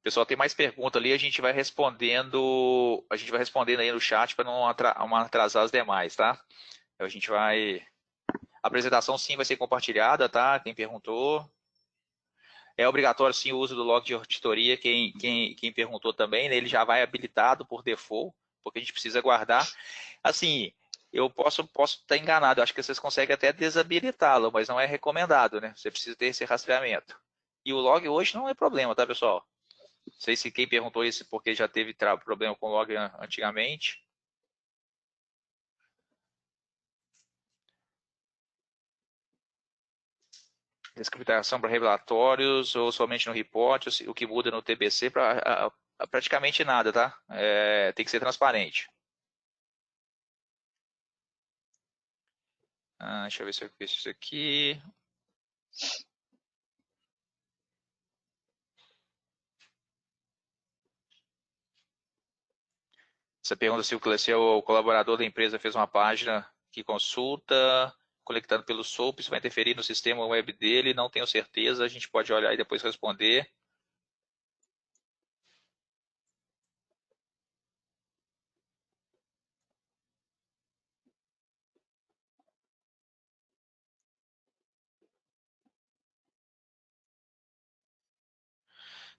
Pessoal, tem mais pergunta ali, a gente vai respondendo aí no chat para não atrasar as demais, tá? A gente vai... A apresentação sim vai ser compartilhada, tá? Quem perguntou. É obrigatório sim o uso do log de auditoria, quem perguntou também, né? Ele já vai habilitado por default, porque a gente precisa guardar. Assim, eu posso estar enganado, eu acho que vocês conseguem até desabilitá-lo, mas não é recomendado, né? Você precisa ter esse rastreamento. E o log hoje não é problema, tá, pessoal? Não sei se quem perguntou isso porque já teve problema com o log antigamente. Descriptação para relatórios ou somente no report, o que muda no TBC para praticamente nada, tá? Tem que ser transparente. Deixa eu ver se eu fiz isso aqui. Você pergunta se o colaborador da empresa fez uma página que consulta, conectando pelo SOAP, isso vai interferir no sistema web dele, não tenho certeza, a gente pode olhar e depois responder.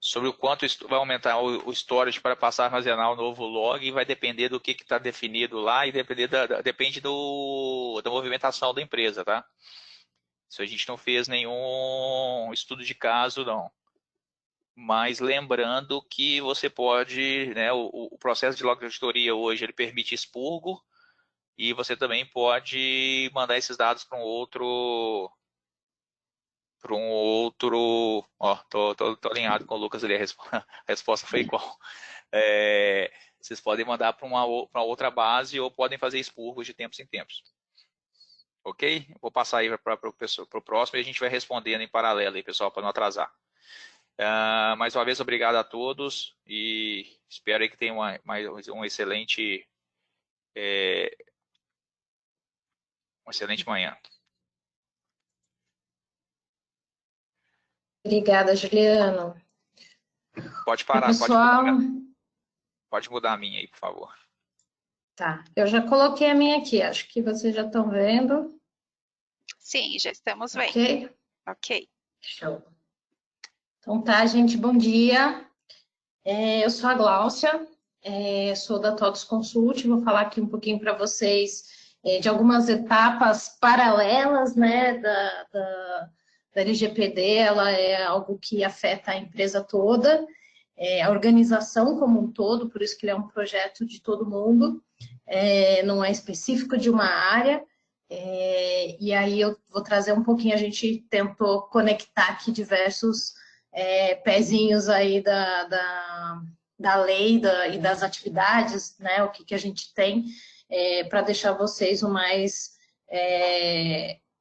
sobre o quanto vai aumentar o storage para passar a armazenar o novo log, e vai depender do que está definido lá e depende da movimentação da empresa, tá? Isso a gente não fez nenhum estudo de caso, não. Mas lembrando que você pode, né, o processo de log de auditoria hoje ele permite expurgo, e você também pode mandar esses dados para um outro, ó, tô alinhado com o Lucas ali, a resposta foi igual. Vocês podem mandar para uma outra base ou podem fazer expurgos de tempos em tempos. Ok? Vou passar aí para o próximo e a gente vai respondendo em paralelo aí, pessoal, para não atrasar. Mais uma vez, obrigado a todos e espero aí que tenham uma excelente manhã. Obrigada, Juliano. Pode parar, pessoal... pode mudar a minha aí, por favor. Tá, eu já coloquei a minha aqui, acho que vocês já estão vendo. Sim, já estamos vendo. Ok? Ok. Show. Então tá, gente, bom dia. Eu sou a Gláucia, sou da TOTVS Consult, vou falar aqui um pouquinho para vocês de algumas etapas paralelas, né, da LGPD. Ela é algo que afeta a empresa toda, a organização como um todo, por isso que ele é um projeto de todo mundo, não é específico de uma área. E aí eu vou trazer um pouquinho, a gente tentou conectar aqui diversos pezinhos aí da lei e das atividades, né, o que a gente tem, para deixar vocês o mais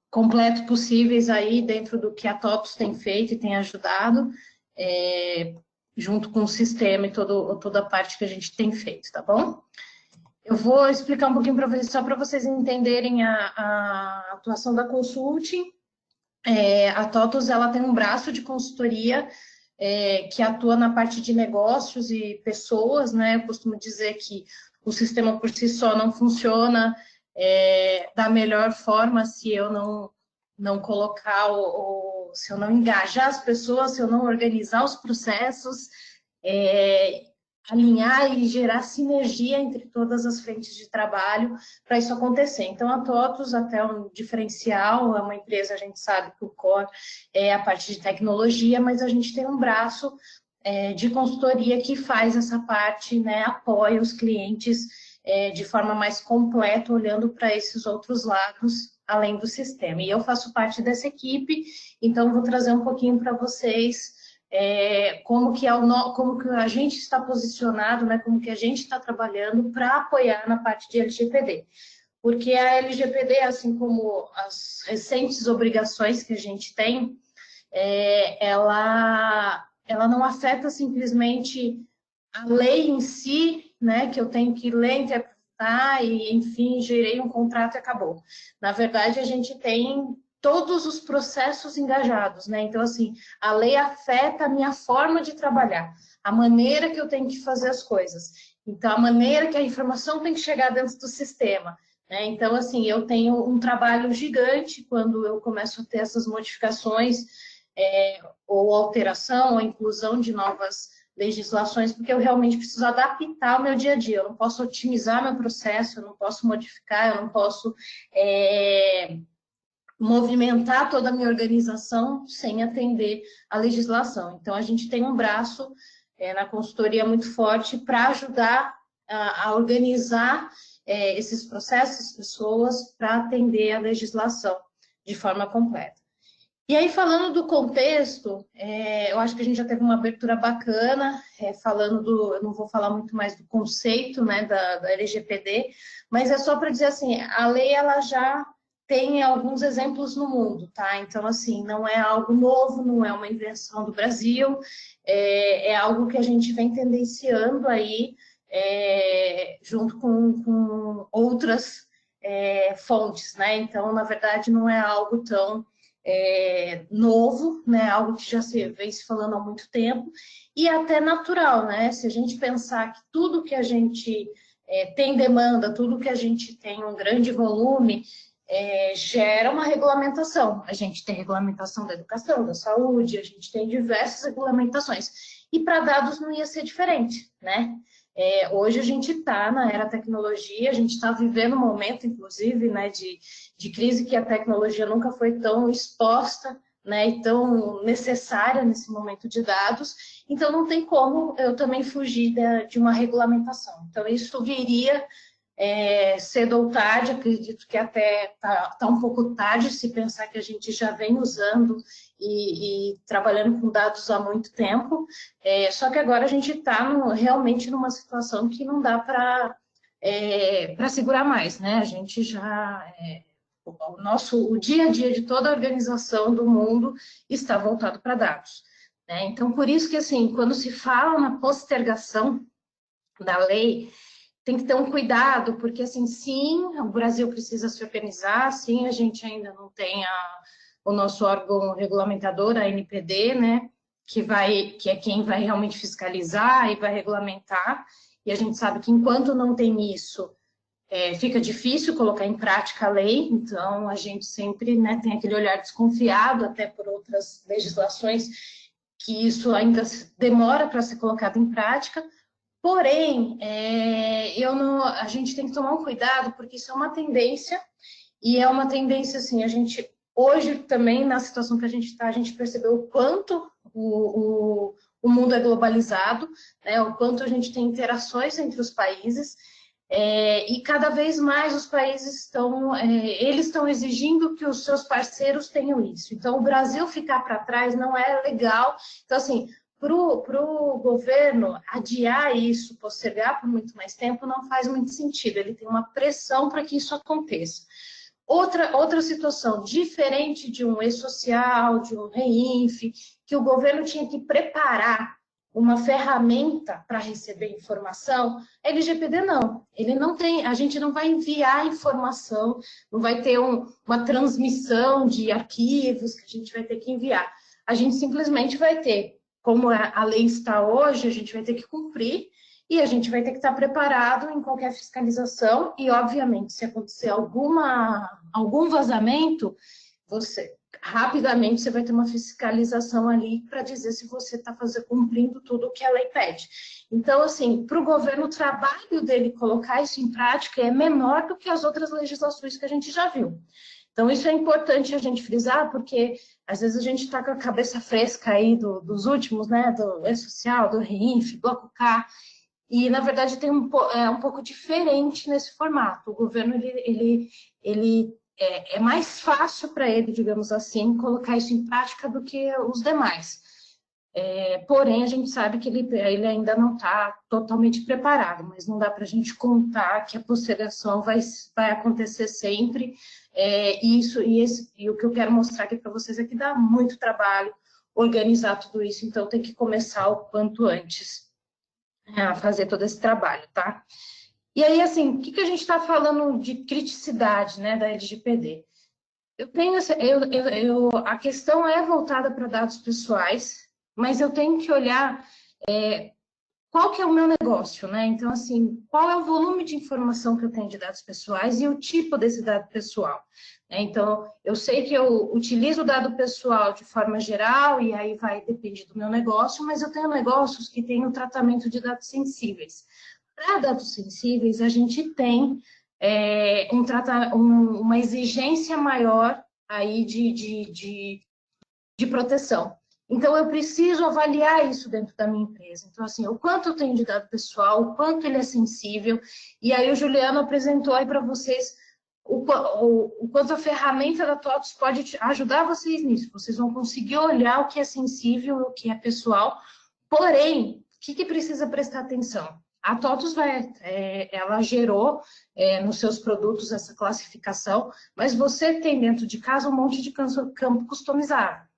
completo possíveis aí dentro do que a TOTVS tem feito e tem ajudado, junto com o sistema e toda a parte que a gente tem feito, tá bom? Eu vou explicar um pouquinho para vocês, só para vocês entenderem a atuação da Consulting. A TOTVS ela tem um braço de consultoria que atua na parte de negócios e pessoas, né? Eu costumo dizer que o sistema por si só não funciona da melhor forma se eu não colocar se eu não engajar as pessoas, se eu não organizar os processos, alinhar e gerar sinergia entre todas as frentes de trabalho para isso acontecer. Então, a TOTVS, até um diferencial, é uma empresa, a gente sabe que o core é a parte de tecnologia, mas a gente tem um braço de consultoria que faz essa parte, né, apoia os clientes de forma mais completa, olhando para esses outros lados, além do sistema. E eu faço parte dessa equipe, então vou trazer um pouquinho para vocês como que a gente está posicionado, né, como que a gente está trabalhando para apoiar na parte de LGPD. Porque a LGPD, assim como as recentes obrigações que a gente tem, ela não afeta simplesmente a lei em si, né, que eu tenho que ler, interpretar e, enfim, gerei um contrato e acabou. Na verdade, a gente tem todos os processos engajados, né? Então, assim, a lei afeta a minha forma de trabalhar, a maneira que eu tenho que fazer as coisas. Então, a maneira que a informação tem que chegar dentro do sistema, né? Então, assim, eu tenho um trabalho gigante quando eu começo a ter essas modificações, ou alteração, ou inclusão de novas legislações, porque eu realmente preciso adaptar o meu dia a dia. Eu não posso otimizar meu processo, eu não posso modificar, eu não posso movimentar toda a minha organização sem atender a legislação. Então, a gente tem um braço na consultoria muito forte para ajudar a organizar esses processos, pessoas, para atender a legislação de forma completa. E aí, falando do contexto, eu acho que a gente já teve uma abertura bacana, eu não vou falar muito mais do conceito, né, da LGPD, mas é só para dizer assim, a lei ela já tem alguns exemplos no mundo, tá? Então, assim, não é algo novo, não é uma invenção do Brasil, é algo que a gente vem tendenciando aí, junto com outras fontes, né? Então, na verdade, não é algo tão novo, né? Algo que já vem se falando há muito tempo, e até natural, né? Se a gente pensar que tudo que a gente tem demanda, tudo que a gente tem um grande volume, gera uma regulamentação. A gente tem regulamentação da educação, da saúde, a gente tem diversas regulamentações. e para dados não ia ser diferente, né? Hoje a gente está na era tecnologia, a gente está vivendo um momento, inclusive, né, de crise que a tecnologia nunca foi tão exposta, né, e tão necessária nesse momento de dados, então não tem como eu também fugir de uma regulamentação. Então isso viria cedo ou tarde, acredito que até tá um pouco tarde se pensar que a gente já vem usando e trabalhando com dados há muito tempo, só que agora a gente está realmente numa situação que não dá para segurar mais, né? A gente já... o dia a dia de toda a organização do mundo está voltado para dados, né? Então, por isso que, assim, quando se fala na postergação da lei, tem que ter um cuidado, porque, assim, sim, o Brasil precisa se organizar, sim, a gente ainda não tem o nosso órgão regulamentador, a NPD, né, que é quem vai realmente fiscalizar e vai regulamentar, e a gente sabe que enquanto não tem isso, fica difícil colocar em prática a lei, então a gente sempre, né, tem aquele olhar desconfiado, até por outras legislações, que isso ainda demora para ser colocado em prática. Porém, a gente tem que tomar um cuidado, porque isso é uma tendência, e é uma tendência, assim, a gente, hoje também, na situação que a gente está, a gente percebeu o quanto o mundo é globalizado, né, o quanto a gente tem interações entre os países, e cada vez mais os países eles estão exigindo que os seus parceiros tenham isso. Então, o Brasil ficar para trás não é legal. Então, assim, para o governo adiar isso, postergar por muito mais tempo, não faz muito sentido. Ele tem uma pressão para que isso aconteça. Outra situação, diferente de um e-social, de um REINF, que o governo tinha que preparar uma ferramenta para receber informação, a LGPD não. Ele não tem, a gente não vai enviar informação, não vai ter uma transmissão de arquivos que a gente vai ter que enviar. A gente simplesmente vai ter, como a lei está hoje, a gente vai ter que cumprir e a gente vai ter que estar preparado em qualquer fiscalização e, obviamente, se acontecer algum vazamento, rapidamente você vai ter uma fiscalização ali para dizer se você está cumprindo tudo o que a lei pede. Então, assim, para o governo, o trabalho dele colocar isso em prática é menor do que as outras legislações que a gente já viu. Então, isso é importante a gente frisar, porque às vezes a gente está com a cabeça fresca aí dos últimos, né, do E-Social, do REINF, Bloco K, e, na verdade, tem um pouco diferente nesse formato. O governo, é mais fácil para ele, digamos assim, colocar isso em prática do que os demais. Porém, a gente sabe que ele ainda não está totalmente preparado, mas não dá para a gente contar que a postergação vai acontecer sempre. E o que eu quero mostrar aqui para vocês é que dá muito trabalho organizar tudo isso, então tem que começar o quanto antes a fazer todo esse trabalho, tá? E aí, assim, o que a gente está falando de criticidade, né, da LGPD? A questão é voltada para dados pessoais, mas eu tenho que olhar qual que é o meu negócio, né? Então, assim, qual é o volume de informação que eu tenho de dados pessoais e o tipo desse dado pessoal, né? Então, eu sei que eu utilizo o dado pessoal de forma geral e aí vai depender do meu negócio, mas eu tenho negócios que têm o tratamento de dados sensíveis. Para dados sensíveis, a gente tem uma exigência maior aí de proteção. Então, eu preciso avaliar isso dentro da minha empresa. Então, assim, o quanto eu tenho de dado pessoal, o quanto ele é sensível. E aí o Juliano apresentou aí para vocês o quanto a ferramenta da TOTVS pode ajudar vocês nisso. Vocês vão conseguir olhar o que é sensível, o que é pessoal. Porém, o que precisa prestar atenção? A TOTVS ela gerou nos seus produtos essa classificação, mas você tem dentro de casa um monte de campo customizável.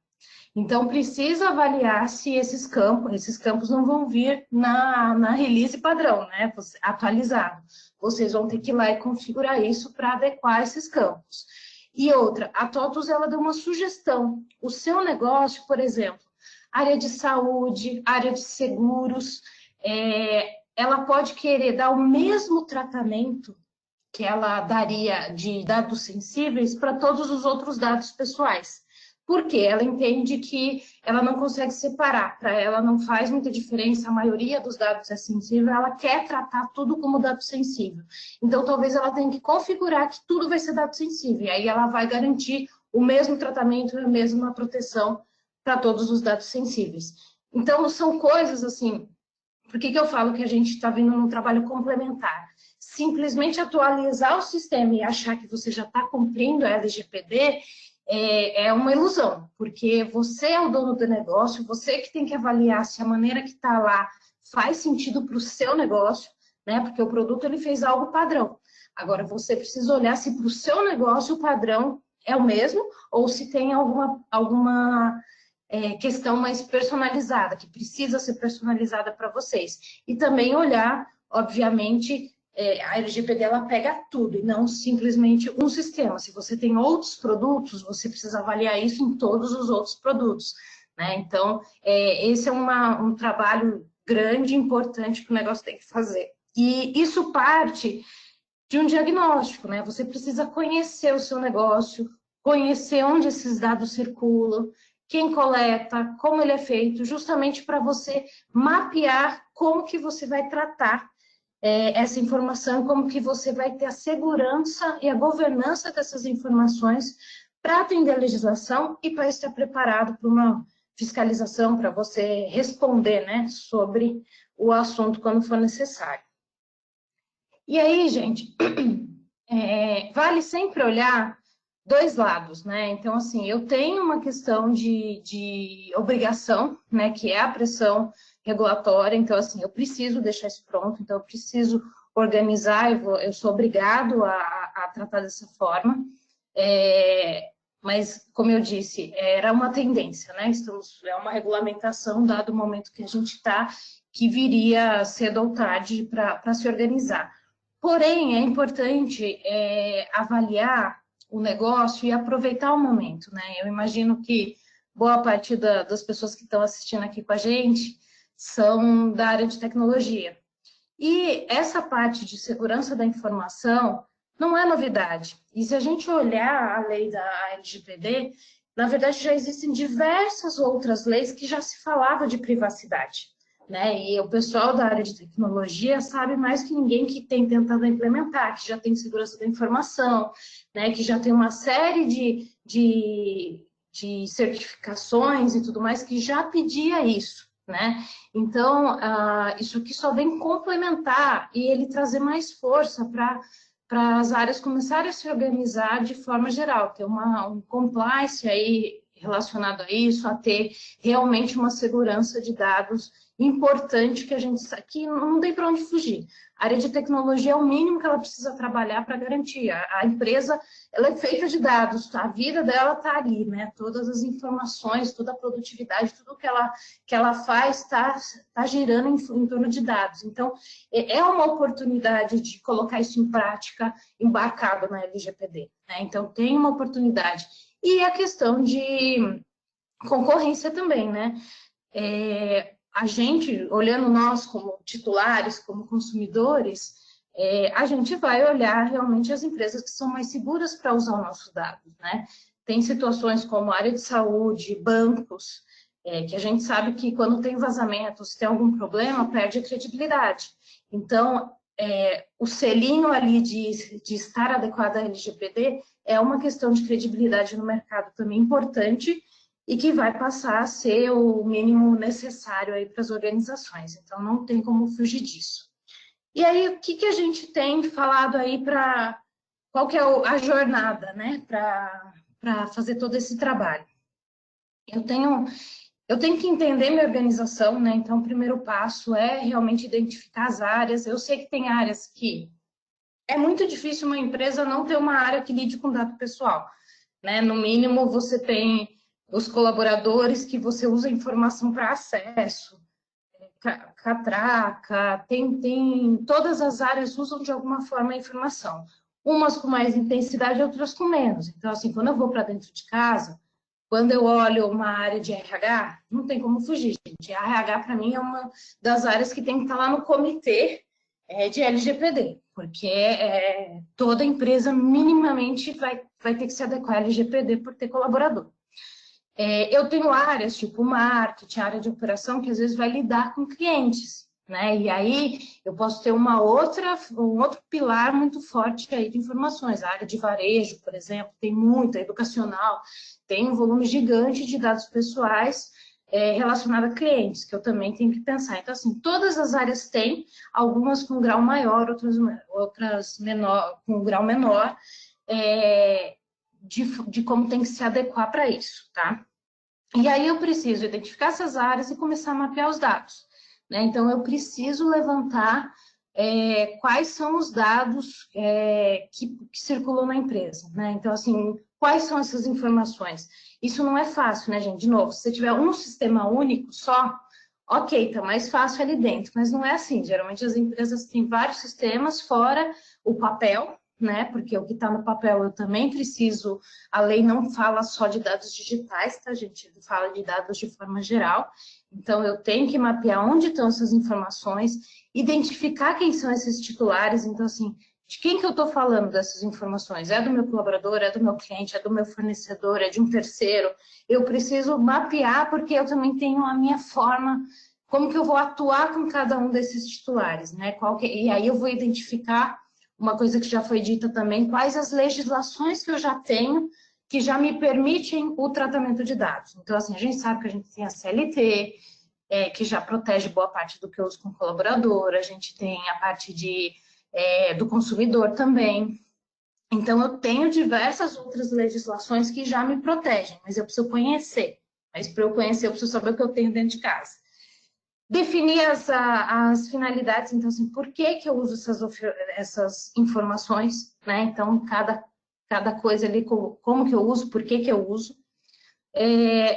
Então, precisa avaliar se esses campos não vão vir na release padrão, né, atualizado. Vocês vão ter que ir lá e configurar isso para adequar esses campos. E outra, a TOTVS, ela deu uma sugestão. O seu negócio, por exemplo, área de saúde, área de seguros, ela pode querer dar o mesmo tratamento que ela daria de dados sensíveis para todos os outros dados pessoais. Porque ela entende que ela não consegue separar, para ela não faz muita diferença, a maioria dos dados é sensível, ela quer tratar tudo como dado sensível. Então, talvez ela tenha que configurar que tudo vai ser dado sensível, e aí ela vai garantir o mesmo tratamento e a mesma proteção para todos os dados sensíveis. Então, são coisas assim. Por que eu falo que a gente está vindo num trabalho complementar? Simplesmente atualizar o sistema e achar que você já está cumprindo a LGPD é uma ilusão, porque você é o dono do negócio, você que tem que avaliar se a maneira que está lá faz sentido para o seu negócio, né? Porque o produto ele fez algo padrão. Agora, você precisa olhar se para o seu negócio o padrão é o mesmo ou se tem alguma questão mais personalizada, que precisa ser personalizada para vocês. E também olhar, obviamente, a LGPD ela pega tudo e não simplesmente um sistema. Se você tem outros produtos, você precisa avaliar isso em todos os outros produtos, né? Então, esse é um trabalho grande, importante que o negócio tem que fazer. E isso parte de um diagnóstico, né? Você precisa conhecer o seu negócio, conhecer onde esses dados circulam, quem coleta, como ele é feito, justamente para você mapear como que você vai tratar essa informação, como que você vai ter a segurança e a governança dessas informações para atender a legislação e para estar preparado para uma fiscalização, para você responder, né, sobre o assunto quando for necessário. E aí, gente, vale sempre olhar dois lados, né? Então, assim, eu tenho uma questão de obrigação, né, que é a pressão regulatória, então, assim, eu preciso deixar isso pronto, então eu preciso organizar, eu sou obrigado a tratar dessa forma, mas, como eu disse, era uma tendência, né? É uma regulamentação, dado o momento que a gente está, que viria cedo ou tarde para se organizar. Porém, é importante avaliar o negócio e aproveitar o momento, né? Eu imagino que boa parte das pessoas que estão assistindo aqui com a gente são da área de tecnologia. E essa parte de segurança da informação não é novidade. E se a gente olhar a lei da LGPD, na verdade já existem diversas outras leis que já se falava de privacidade, né? E o pessoal da área de tecnologia sabe mais que ninguém que tem tentado implementar, que já tem segurança da informação, né? Que já tem uma série de certificações e tudo mais que já pedia isso, né? Então, isso aqui só vem complementar e ele trazer mais força para as áreas começarem a se organizar de forma geral, ter um compliance aí relacionado a isso, a ter realmente uma segurança de dados importante que a gente sabe que não tem para onde fugir. A área de tecnologia é o mínimo que ela precisa trabalhar para garantir. A empresa, ela é feita de dados, a vida dela está ali, né? Todas as informações, toda a produtividade, tudo que ela faz está girando em torno de dados. Então, é uma oportunidade de colocar isso em prática, embarcado na LGPD, né? Então, tem uma oportunidade. E a questão de concorrência também, né? A gente, olhando nós como titulares, como consumidores, a gente vai olhar realmente as empresas que são mais seguras para usar os nossos dados, né? Tem situações como área de saúde, bancos, que a gente sabe que quando tem vazamento, se tem algum problema, perde a credibilidade. Então, o selinho ali de estar adequado à LGPD é uma questão de credibilidade no mercado também importante, e que vai passar a ser o mínimo necessário aí para as organizações. Então, não tem como fugir disso. E aí, o que a gente tem falado aí para... Qual que é a jornada, né, para fazer todo esse trabalho? Eu tenho que entender minha organização, né? Então, o primeiro passo é realmente identificar as áreas. Eu sei que tem áreas que... É muito difícil uma empresa não ter uma área que lide com dado pessoal, né? No mínimo, você tem os colaboradores que você usa informação para acesso, catraca, todas as áreas usam de alguma forma a informação. Umas com mais intensidade, outras com menos. Então, assim, quando eu vou para dentro de casa, quando eu olho uma área de RH, não tem como fugir, gente. A RH, para mim, é uma das áreas que tem que estar lá no comitê de LGPD, porque toda empresa minimamente vai ter que se adequar à LGPD por ter colaborador. Eu tenho áreas, tipo marketing, área de operação, que às vezes vai lidar com clientes, né? E aí eu posso ter um outro pilar muito forte aí de informações. A área de varejo, por exemplo, tem muita, educacional, tem um volume gigante de dados pessoais relacionado a clientes, que eu também tenho que pensar. Então, assim, todas as áreas têm, algumas com grau maior, outras menor, com grau menor, de como tem que se adequar para isso, tá? E aí eu preciso identificar essas áreas e começar a mapear os dados, né? Então, eu preciso levantar quais são os dados que circulam na empresa, né? Então, assim, quais são essas informações? Isso não é fácil, né, gente? De novo, se você tiver um sistema único só, ok, tá mais fácil ali dentro, mas não é assim. Geralmente as empresas têm vários sistemas, fora o papel, né? Porque o que está no papel eu também preciso. A lei não fala só de dados digitais, tá, gente? Ele fala de dados de forma geral. Então, eu tenho que mapear onde estão essas informações, identificar quem são esses titulares. Então, assim, de quem que eu estou falando dessas informações? É do meu colaborador, é do meu cliente, é do meu fornecedor, é de um terceiro? Eu preciso mapear, porque eu também tenho a minha forma, como que eu vou atuar com cada um desses titulares, né? E aí eu vou identificar uma coisa que já foi dita também, quais as legislações que eu já tenho que já me permitem o tratamento de dados. Então, assim, a gente sabe que a gente tem a CLT, que já protege boa parte do que eu uso com colaborador, a gente tem a parte do consumidor também. Então, eu tenho diversas outras legislações que já me protegem, mas eu preciso conhecer. Mas para eu conhecer, eu preciso saber o que eu tenho dentro de casa. Definir as finalidades, então, assim, por que eu uso essas informações, né? Então, cada coisa ali, como que eu uso, por que eu uso.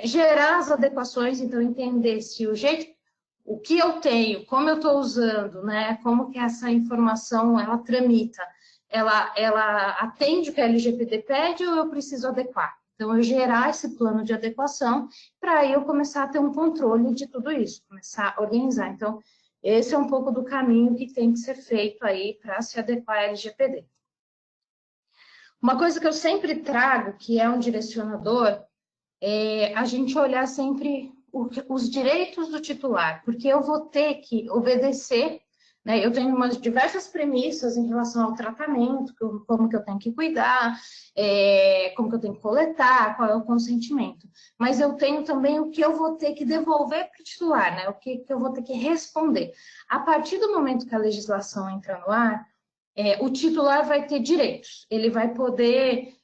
Gerar as adequações, então, entender se o que eu tenho, como eu estou usando, né? Como que essa informação, ela tramita, ela atende o que a LGPD pede ou eu preciso adequar? Então, eu gerar esse plano de adequação para aí eu começar a ter um controle de tudo isso, começar a organizar. Então, esse é um pouco do caminho que tem que ser feito aí para se adequar à LGPD. Uma coisa que eu sempre trago, que é um direcionador, é a gente olhar sempre os direitos do titular, porque eu vou ter que obedecer, né? Eu tenho umas diversas premissas em relação ao tratamento, como que eu tenho que cuidar, como que eu tenho que coletar, qual é o consentimento. Mas eu tenho também o que eu vou ter que devolver para o titular, né? O que eu vou ter que responder. A partir do momento que a legislação entra no ar, o titular vai ter direitos, ele vai poder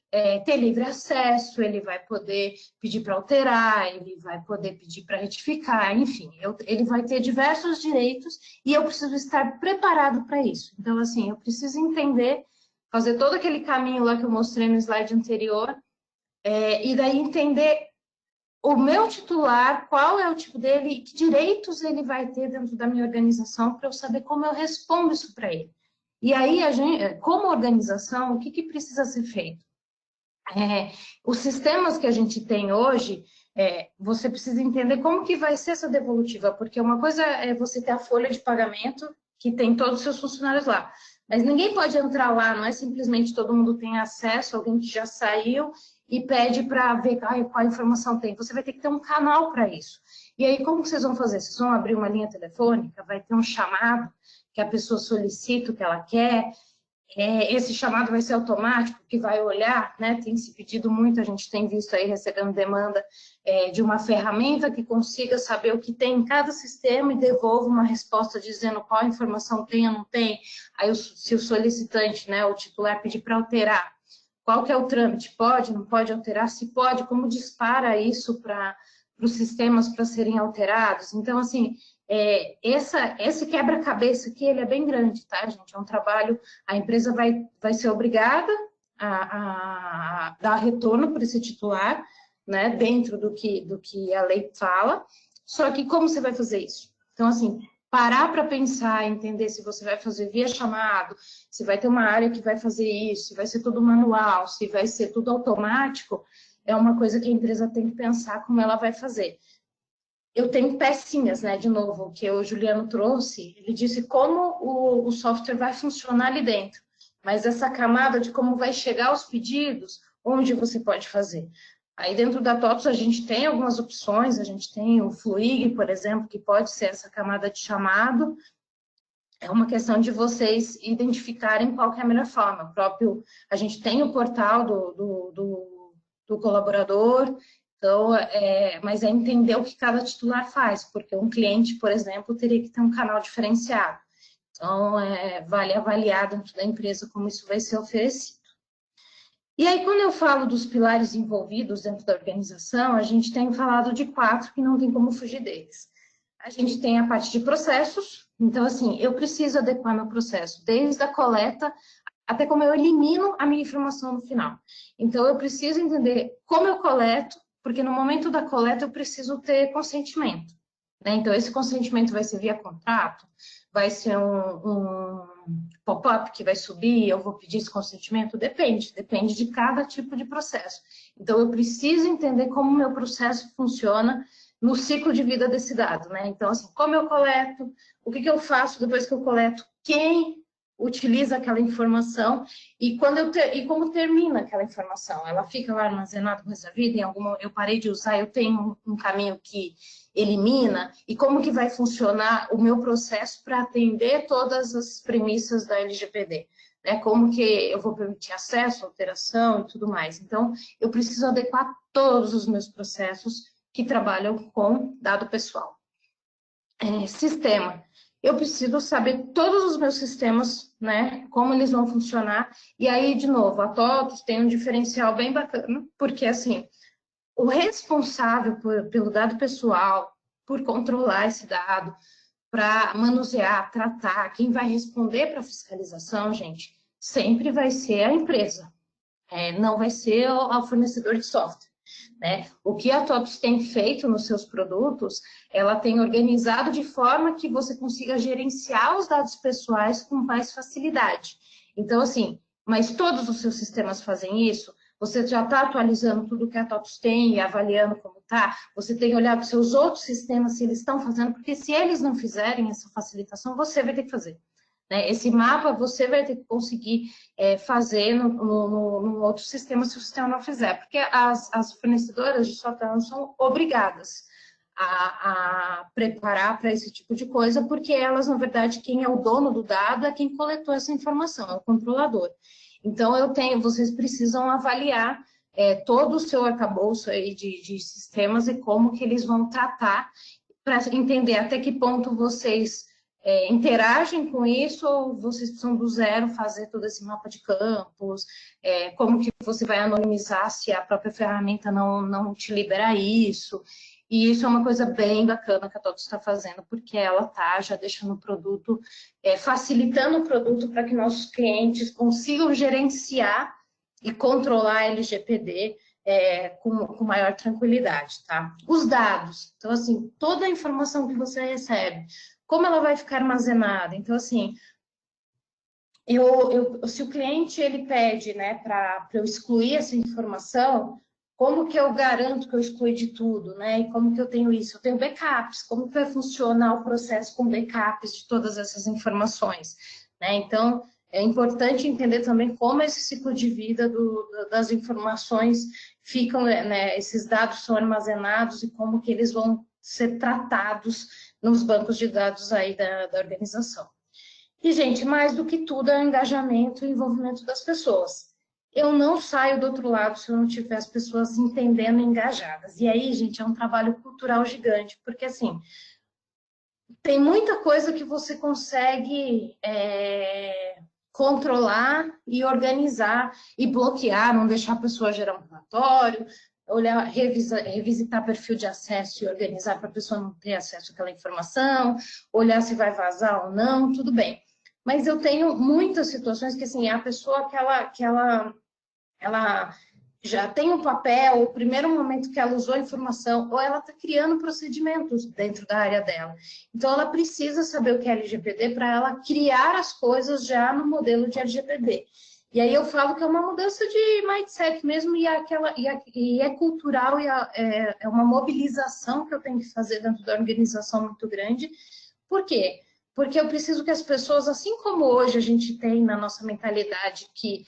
ter livre acesso, ele vai poder pedir para alterar, ele vai poder pedir para retificar, enfim, ele vai ter diversos direitos e eu preciso estar preparado para isso. Então, assim, eu preciso entender, fazer todo aquele caminho lá que eu mostrei no slide anterior, e daí entender o meu titular, qual é o tipo dele e que direitos ele vai ter dentro da minha organização para eu saber como eu respondo isso para ele. E aí, como organização, o que precisa ser feito? Os sistemas que a gente tem hoje, você precisa entender como que vai ser essa devolutiva, porque uma coisa é você ter a folha de pagamento, que tem todos os seus funcionários lá, mas ninguém pode entrar lá, não é simplesmente todo mundo tem acesso, alguém que já saiu e pede para ver qual informação tem. Você vai ter que ter um canal para isso. E aí, como que vocês vão fazer? Vocês vão abrir uma linha telefônica, vai ter um chamado que a pessoa solicita o que ela quer, esse chamado vai ser automático, que vai olhar, né? Tem se pedido muito, a gente tem visto aí, recebendo demanda de uma ferramenta que consiga saber o que tem em cada sistema e devolva uma resposta dizendo qual informação tem ou não tem. Aí, se o solicitante, né, o titular, pedir para alterar, qual que é o trâmite? Pode, não pode alterar? Se pode, como dispara isso para os sistemas para serem alterados? Então, assim, esse quebra-cabeça aqui, ele é bem grande, tá, gente? É um trabalho, a empresa vai ser obrigada a dar retorno para esse titular, né, dentro do que a lei fala, só que como você vai fazer isso? Então, assim, parar para pensar, entender se você vai fazer via chamado, se vai ter uma área que vai fazer isso, se vai ser tudo manual, se vai ser tudo automático, é uma coisa que a empresa tem que pensar como ela vai fazer. Eu tenho pecinhas, né, de novo, que o Juliano trouxe, ele disse como o software vai funcionar ali dentro, mas essa camada de como vai chegar os pedidos, onde você pode fazer. Aí dentro da TOTOS a gente tem algumas opções, a gente tem o Fluig, por exemplo, que pode ser essa camada de chamado. É uma questão de vocês identificarem qual que é a melhor forma. A gente tem o portal do colaborador, então, mas é entender o que cada titular faz, porque um cliente, por exemplo, teria que ter um canal diferenciado. Então, vale avaliar dentro da empresa como isso vai ser oferecido. E aí, quando eu falo dos pilares envolvidos dentro da organização, a gente tem falado de 4 que não tem como fugir deles. A gente tem a parte de processos. Então, assim, eu preciso adequar meu processo, desde a coleta até como eu elimino a minha informação no final. Então, eu preciso entender como eu coleto, porque no momento da coleta eu preciso ter consentimento, né? Então, esse consentimento vai ser via contrato, vai ser um pop-up que vai subir, eu vou pedir esse consentimento? Depende de cada tipo de processo. Então, eu preciso entender como o meu processo funciona no ciclo de vida desse dado, né? Então, assim, como eu coleto, o que eu faço depois que eu coleto, quem utiliza aquela informação e como termina aquela informação. Ela fica lá armazenada com essa vida, eu parei de usar, eu tenho um caminho que elimina, e como que vai funcionar o meu processo para atender todas as premissas da LGPD, né? Como que eu vou permitir acesso, alteração e tudo mais. Então, eu preciso adequar todos os meus processos que trabalham com dado pessoal. Sistema. Eu preciso saber todos os meus sistemas, né, como eles vão funcionar. E aí, de novo, a TOTOS tem um diferencial bem bacana, porque, assim, o responsável pelo dado pessoal, por controlar esse dado, para manusear, tratar, quem vai responder para a fiscalização, gente, sempre vai ser a empresa, não vai ser o fornecedor de software. Né? O que a TOTOS tem feito nos seus produtos, ela tem organizado de forma que você consiga gerenciar os dados pessoais com mais facilidade. Então, assim, mas todos os seus sistemas fazem isso? Você já está atualizando tudo que a TOTOS tem e avaliando como está? Você tem olhado para os seus outros sistemas, se eles estão fazendo? Porque se eles não fizerem essa facilitação, você vai ter que fazer. Esse mapa você vai ter que conseguir fazer no outro sistema se o sistema não fizer, porque as fornecedoras de software não são obrigadas a preparar para esse tipo de coisa, porque elas, na verdade, quem é o dono do dado é quem coletou essa informação, é o controlador. Então, vocês precisam avaliar todo o seu arcabouço aí de sistemas e como que eles vão tratar para entender até que ponto vocês interagem com isso ou vocês precisam do zero fazer todo esse mapa de campos, como que você vai anonimizar se a própria ferramenta não te libera isso. E isso é uma coisa bem bacana que a TOTOS está fazendo, porque ela está já deixando o produto, facilitando o produto para que nossos clientes consigam gerenciar e controlar a LGPD com maior tranquilidade, tá? Os dados, então assim, toda a informação que você recebe, como ela vai ficar armazenada? Então, assim, se o cliente ele pede, né, para eu excluir essa informação, como que eu garanto que eu excluí de tudo, né? E como que eu tenho isso? Eu tenho backups, como que vai funcionar o processo com backups de todas essas informações, né? Então, é importante entender também como esse ciclo de vida das informações ficam, né? Esses dados são armazenados e como que eles vão ser tratados nos bancos de dados aí da organização. E, gente, mais do que tudo é o engajamento e envolvimento das pessoas. Eu não saio do outro lado se eu não tiver as pessoas entendendo e engajadas. E aí, gente, é um trabalho cultural gigante, porque, assim, tem muita coisa que você consegue controlar e organizar e bloquear, não deixar a pessoa gerar um relatório, olhar, revisitar perfil de acesso e organizar para a pessoa não ter acesso àquela informação, olhar se vai vazar ou não, tudo bem. Mas eu tenho muitas situações que, assim, a pessoa que ela já tem um papel, o primeiro momento que ela usou a informação, ou ela está criando procedimentos dentro da área dela. Então, ela precisa saber o que é LGPD para ela criar as coisas já no modelo de LGPD. E aí eu falo que é uma mudança de mindset mesmo, e é cultural, e é uma mobilização que eu tenho que fazer dentro da organização muito grande. Por quê? Porque eu preciso que as pessoas, assim como hoje a gente tem na nossa mentalidade que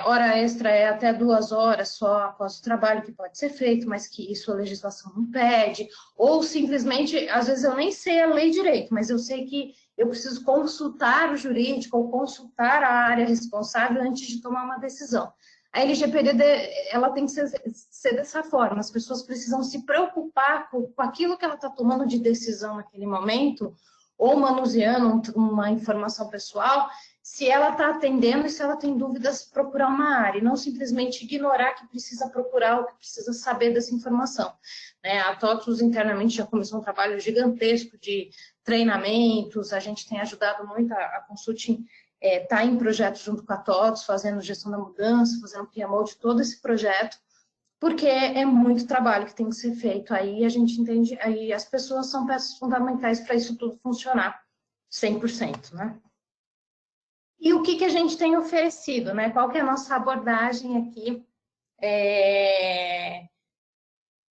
Hora extra é até 2 horas só após o trabalho que pode ser feito, mas que isso a legislação não pede, ou simplesmente, às vezes eu nem sei a lei direito, mas eu sei que eu preciso consultar o jurídico ou consultar a área responsável antes de tomar uma decisão. A LGPD, ela tem que ser dessa forma, as pessoas precisam se preocupar com aquilo que ela está tomando de decisão naquele momento, ou manuseando uma informação pessoal, se ela está atendendo e se ela tem dúvidas, procurar uma área, e não simplesmente ignorar que precisa procurar ou que precisa saber dessa informação. A TOTUS internamente já começou um trabalho gigantesco de treinamentos, a gente tem ajudado muito, a Consulting está em projetos junto com a TOTUS, fazendo gestão da mudança, fazendo PMO de todo esse projeto, porque é muito trabalho que tem que ser feito. Aí a gente entende, aí as pessoas são peças fundamentais para isso tudo funcionar 100%, né? E o que a gente tem oferecido, né? Qual que é a nossa abordagem aqui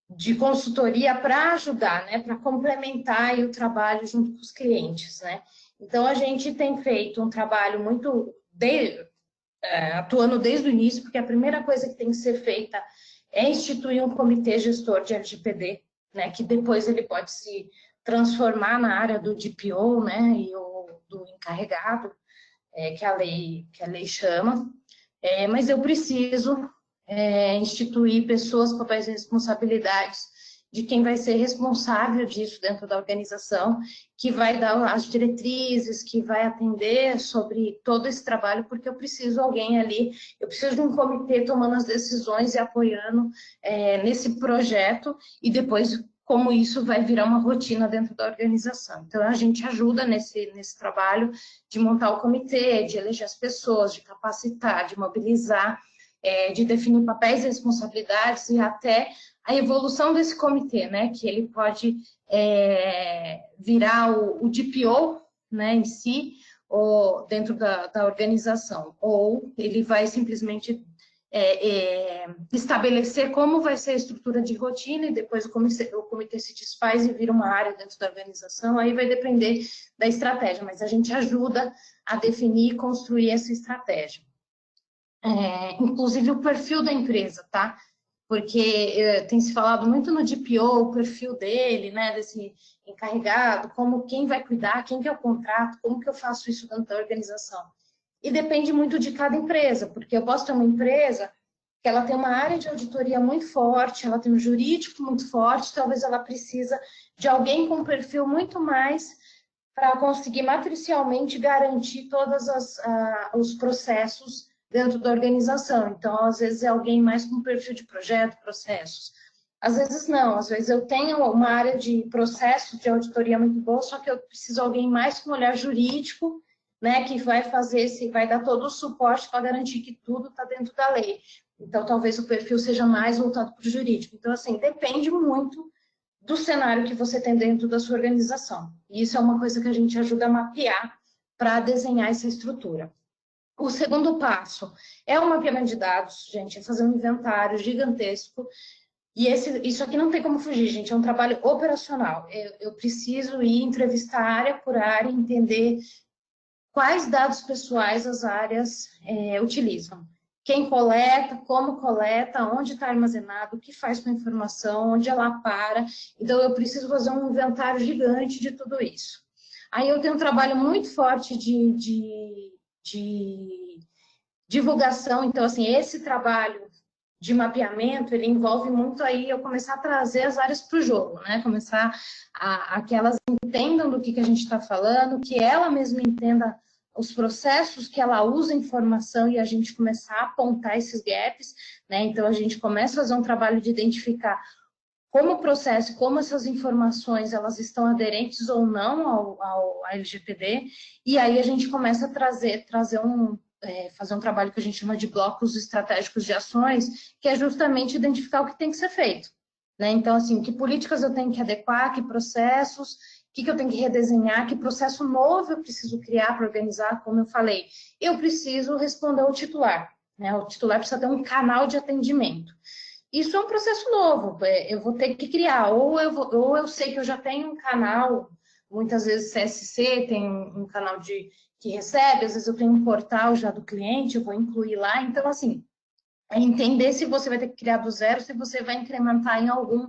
de consultoria para ajudar, né? Para complementar aí o trabalho junto com os clientes, né? Então, a gente tem feito um trabalho muito atuando desde o início, porque a primeira coisa que tem que ser feita é instituir um comitê gestor de LGPD, né? Que depois ele pode se transformar na área do DPO, né? E do encarregado, que a lei chama, mas eu preciso instituir pessoas, papéis e responsabilidades de quem vai ser responsável disso dentro da organização, que vai dar as diretrizes, que vai atender sobre todo esse trabalho, porque eu preciso de alguém ali, eu preciso de um comitê tomando as decisões e apoiando nesse projeto, e depois como isso vai virar uma rotina dentro da organização. Então, a gente ajuda nesse trabalho de montar o comitê, de eleger as pessoas, de capacitar, de mobilizar, de definir papéis e responsabilidades e até a evolução desse comitê, né? Que ele pode virar o DPO, né, em si, ou dentro da organização, ou ele vai simplesmente estabelecer como vai ser a estrutura de rotina e depois o comitê se desfaz e vira uma área dentro da organização, aí vai depender da estratégia, mas a gente ajuda a definir e construir essa estratégia. Inclusive o perfil da empresa, tá? Porque tem se falado muito no DPO, o perfil dele, né, desse encarregado, quem vai cuidar, quem que é o contrato, como que eu faço isso dentro da organização. E depende muito de cada empresa, porque eu posso ter uma empresa que ela tem uma área de auditoria muito forte, ela tem um jurídico muito forte, talvez ela precisa de alguém com um perfil muito mais para conseguir matricialmente garantir todos os processos dentro da organização. Então, às vezes é alguém mais com perfil de projeto, processos. Às vezes não, às vezes eu tenho uma área de processos de auditoria muito boa, só que eu preciso de alguém mais com olhar jurídico, né, que vai vai dar todo o suporte para garantir que tudo está dentro da lei. Então, talvez o perfil seja mais voltado para o jurídico. Então, assim, depende muito do cenário que você tem dentro da sua organização. E isso é uma coisa que a gente ajuda a mapear para desenhar essa estrutura. O segundo passo é o mapeamento de dados, gente, é fazer um inventário gigantesco. E isso aqui não tem como fugir, gente, é um trabalho operacional. Eu preciso ir entrevistar área por área, entender quais dados pessoais as áreas utilizam. Quem coleta, como coleta, onde está armazenado, o que faz com a informação, onde ela para. Então, eu preciso fazer um inventário gigante de tudo isso. Aí eu tenho um trabalho muito forte de divulgação. Então, assim, esse trabalho de mapeamento, ele envolve muito aí eu começar a trazer as áreas para o jogo, né? Começar a que elas entendam do que a gente está falando, que ela mesma entenda os processos que ela usa informação e a gente começar a apontar esses gaps, né? Então, a gente começa a fazer um trabalho de identificar como o processo, como essas informações, elas estão aderentes ou não ao LGPD, e aí a gente começa a fazer um trabalho que a gente chama de blocos estratégicos de ações, que é justamente identificar o que tem que ser feito, né? Então, assim, que políticas eu tenho que adequar, que processos, o que eu tenho que redesenhar, que processo novo eu preciso criar para organizar, como eu falei. Eu preciso responder ao titular, né? O titular precisa ter um canal de atendimento. Isso é um processo novo, eu vou ter que criar, ou eu sei que eu já tenho um canal, muitas vezes CSC tem um canal de que recebe, às vezes eu tenho um portal já do cliente, eu vou incluir lá. Então, assim, é entender se você vai ter que criar do zero, se você vai incrementar em algum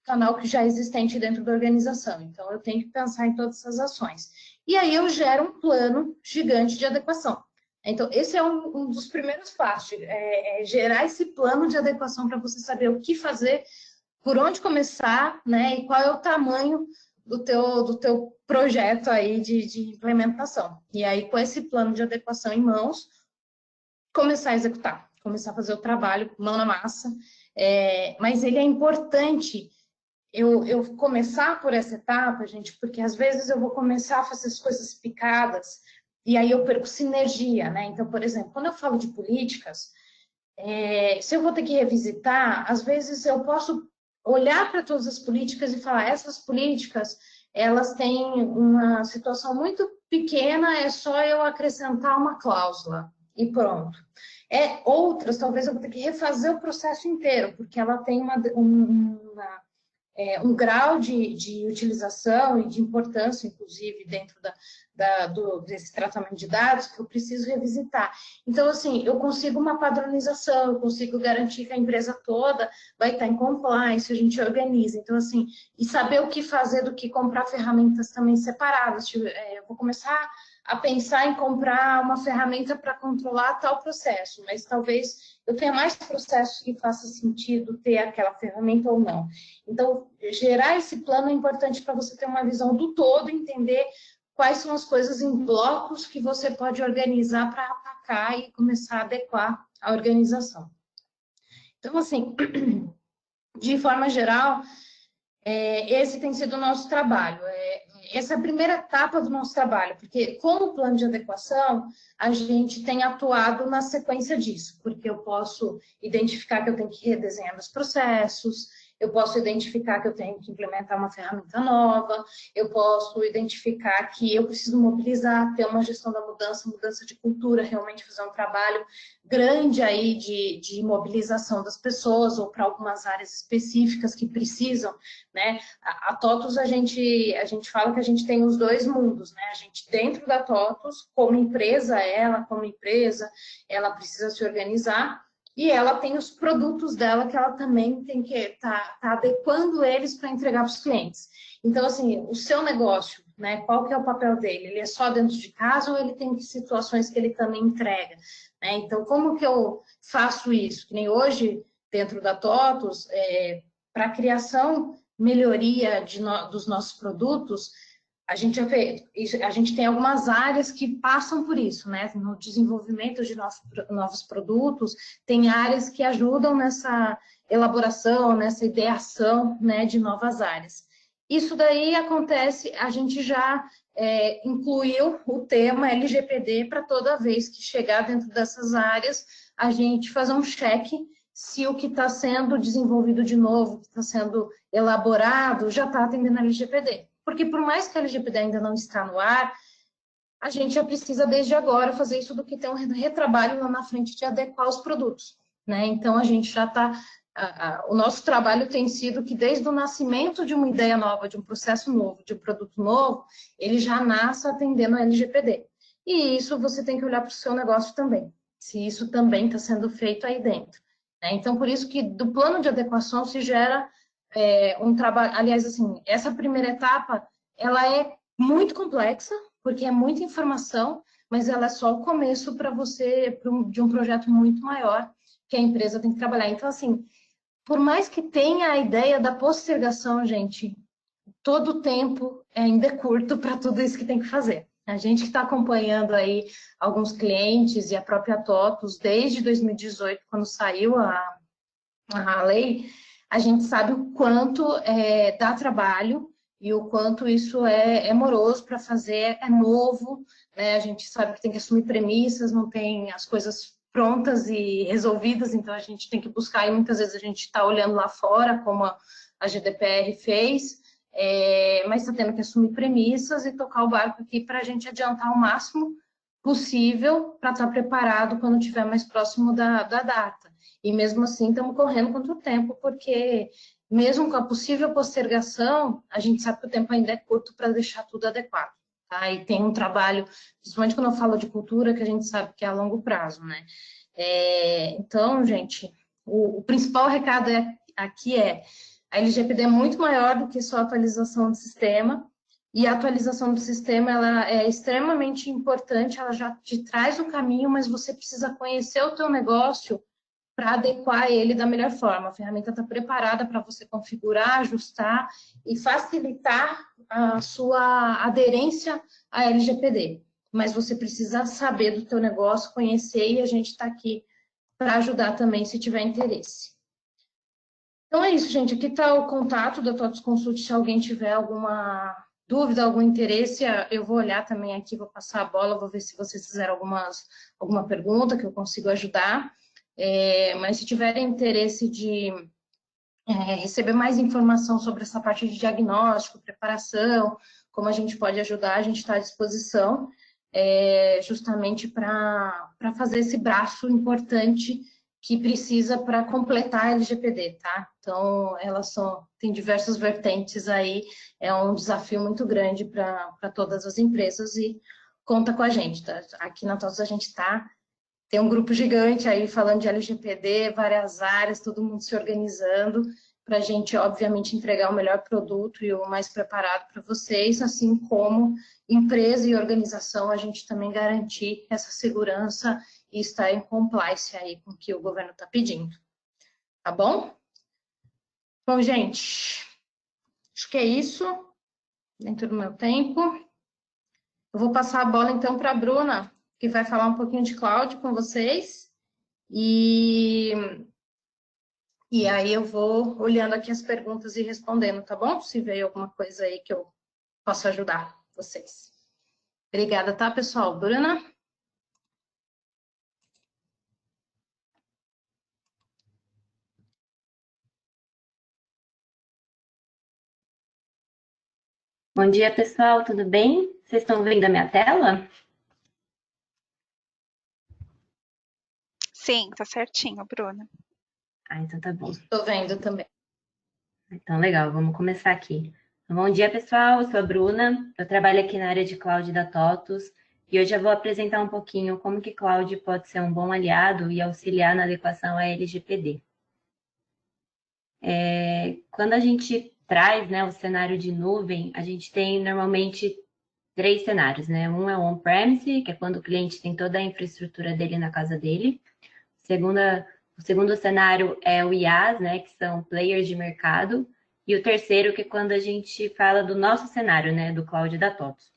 canal que já é existente dentro da organização. Então, eu tenho que pensar em todas essas ações. E aí eu gero um plano gigante de adequação. Então, esse é um dos primeiros passos, gerar esse plano de adequação para você saber o que fazer, por onde começar, né, e qual é o tamanho do teu projeto aí de implementação. E aí, com esse plano de adequação em mãos, começar a executar, começar a fazer o trabalho, mão na massa. Mas ele é importante eu começar por essa etapa, gente, porque às vezes eu vou começar a fazer as coisas picadas e aí eu perco sinergia, né? Então, por exemplo, quando eu falo de políticas, se eu vou ter que revisitar, às vezes eu posso olhar para todas as políticas e falar, essas políticas, elas têm uma situação muito pequena, é só eu acrescentar uma cláusula e pronto. Outras, talvez eu vou ter que refazer o processo inteiro, porque ela tem um grau de utilização e de importância, inclusive, dentro desse tratamento de dados, que eu preciso revisitar. Então, assim, eu consigo uma padronização, eu consigo garantir que a empresa toda vai estar em compliance, a gente organiza. Então, assim, e saber o que fazer do que comprar ferramentas também separadas. Eu vou começar a pensar em comprar uma ferramenta para controlar tal processo, mas talvez eu tenha mais processos que faça sentido ter aquela ferramenta ou não. Então, gerar esse plano é importante para você ter uma visão do todo, entender quais são as coisas em blocos que você pode organizar para atacar e começar a adequar a organização. Então, assim, de forma geral, esse tem sido o nosso trabalho. Essa é a primeira etapa do nosso trabalho, porque com o plano de adequação, a gente tem atuado na sequência disso, porque eu posso identificar que eu tenho que redesenhar meus processos, eu posso identificar que eu tenho que implementar uma ferramenta nova, eu posso identificar que eu preciso mobilizar, ter uma gestão da mudança de cultura, realmente fazer um trabalho grande aí de mobilização das pessoas ou para algumas áreas específicas que precisam, né? A TOTUS, a gente fala que a gente tem os dois mundos, né? A gente dentro da TOTUS, como empresa, ela precisa se organizar, e ela tem os produtos dela que ela também tem que tá adequando eles para entregar para os clientes. Então, assim, o seu negócio, né, qual que é o papel dele? Ele é só dentro de casa ou ele tem situações que ele também entrega? Né? Então, como que eu faço isso? Que nem hoje, dentro da TOTUS, para a criação, melhoria dos nossos produtos, a gente tem algumas áreas que passam por isso, né? No desenvolvimento de novos produtos, tem áreas que ajudam nessa elaboração, nessa ideação, né, de novas áreas. Isso daí acontece, a gente já incluiu o tema LGPD para toda vez que chegar dentro dessas áreas, a gente fazer um cheque se o que está sendo desenvolvido de novo, o que está sendo elaborado, já está atendendo a LGPD. Porque por mais que a LGPD ainda não está no ar, a gente já precisa desde agora fazer isso do que ter um retrabalho lá na frente de adequar os produtos, né? Então a gente já está, o nosso trabalho tem sido que desde o nascimento de uma ideia nova, de um processo novo, de um produto novo, ele já nasce atendendo a LGPD. E isso você tem que olhar para o seu negócio também, se isso também está sendo feito aí dentro, né? Então por isso que do plano de adequação se gera um trabalho, aliás, assim, essa primeira etapa, ela é muito complexa, porque é muita informação, mas ela é só o começo para você, de um projeto muito maior que a empresa tem que trabalhar. Então, assim, por mais que tenha a ideia da postergação, gente, todo o tempo ainda é curto para tudo isso que tem que fazer. A gente que está acompanhando aí alguns clientes e a própria TOTUS desde 2018, quando saiu a lei, a gente sabe o quanto dá trabalho e o quanto isso é moroso para fazer, é novo, né? A gente sabe que tem que assumir premissas, não tem as coisas prontas e resolvidas, então a gente tem que buscar, e muitas vezes a gente está olhando lá fora, como a GDPR fez, mas está tendo que assumir premissas e tocar o barco aqui para a gente adiantar o máximo possível para estar preparado quando estiver mais próximo da data. E mesmo assim estamos correndo contra o tempo, porque mesmo com a possível postergação, a gente sabe que o tempo ainda é curto para deixar tudo adequado. tá? E tem um trabalho, principalmente quando eu falo de cultura, que a gente sabe que é a longo prazo, né? Então, gente, o principal recado aqui é a LGPD é muito maior do que só a atualização do sistema, e a atualização do sistema ela é extremamente importante, ela já te traz o caminho, mas você precisa conhecer o teu negócio para adequar ele da melhor forma. A ferramenta está preparada para você configurar, ajustar e facilitar a sua aderência à LGPD. Mas você precisa saber do teu negócio, conhecer, e a gente está aqui para ajudar também se tiver interesse. Então é isso, gente. Aqui está o contato da TOTVS Consult. Se alguém tiver alguma dúvida, algum interesse, eu vou olhar também aqui, vou passar a bola, vou ver se vocês fizeram alguma pergunta que eu consigo ajudar. Mas se tiverem interesse de receber mais informação sobre essa parte de diagnóstico, preparação, como a gente pode ajudar, a gente está à disposição, justamente para fazer esse braço importante que precisa para completar a LGPD, tá? Então, tem diversas vertentes aí, é um desafio muito grande para todas as empresas e conta com a gente, tá? Aqui na TOTVS a gente tem um grupo gigante aí falando de LGPD, várias áreas, todo mundo se organizando para a gente, obviamente, entregar o melhor produto e o mais preparado para vocês, assim como empresa e organização, a gente também garantir essa segurança e estar em compliance aí com o que o governo está pedindo. Tá bom? Bom, gente, acho que é isso, dentro do meu tempo. Eu vou passar a bola, então, para a Bruna, que vai falar um pouquinho de cloud com vocês. E aí eu vou olhando aqui as perguntas e respondendo, tá bom? Se veio alguma coisa aí que eu possa ajudar vocês. Obrigada, tá, pessoal? Bruna? Bom dia, pessoal, tudo bem? Vocês estão vendo a minha tela? Sim, tá certinho, Bruna. Então tá bom. Estou vendo também. Então, legal, vamos começar aqui. Bom dia, pessoal, eu sou a Bruna, eu trabalho aqui na área de cloud da TOTVS e hoje eu vou apresentar um pouquinho como que cloud pode ser um bom aliado e auxiliar na adequação à LGPD. Quando a gente traz, né, o cenário de nuvem, a gente tem normalmente 3 cenários, né? Um é o on-premise, que é quando o cliente tem toda a infraestrutura dele na casa dele. O segundo cenário é o IaaS, né, que são players de mercado. E o terceiro, que é quando a gente fala do nosso cenário, né, do cloud da TOTVS.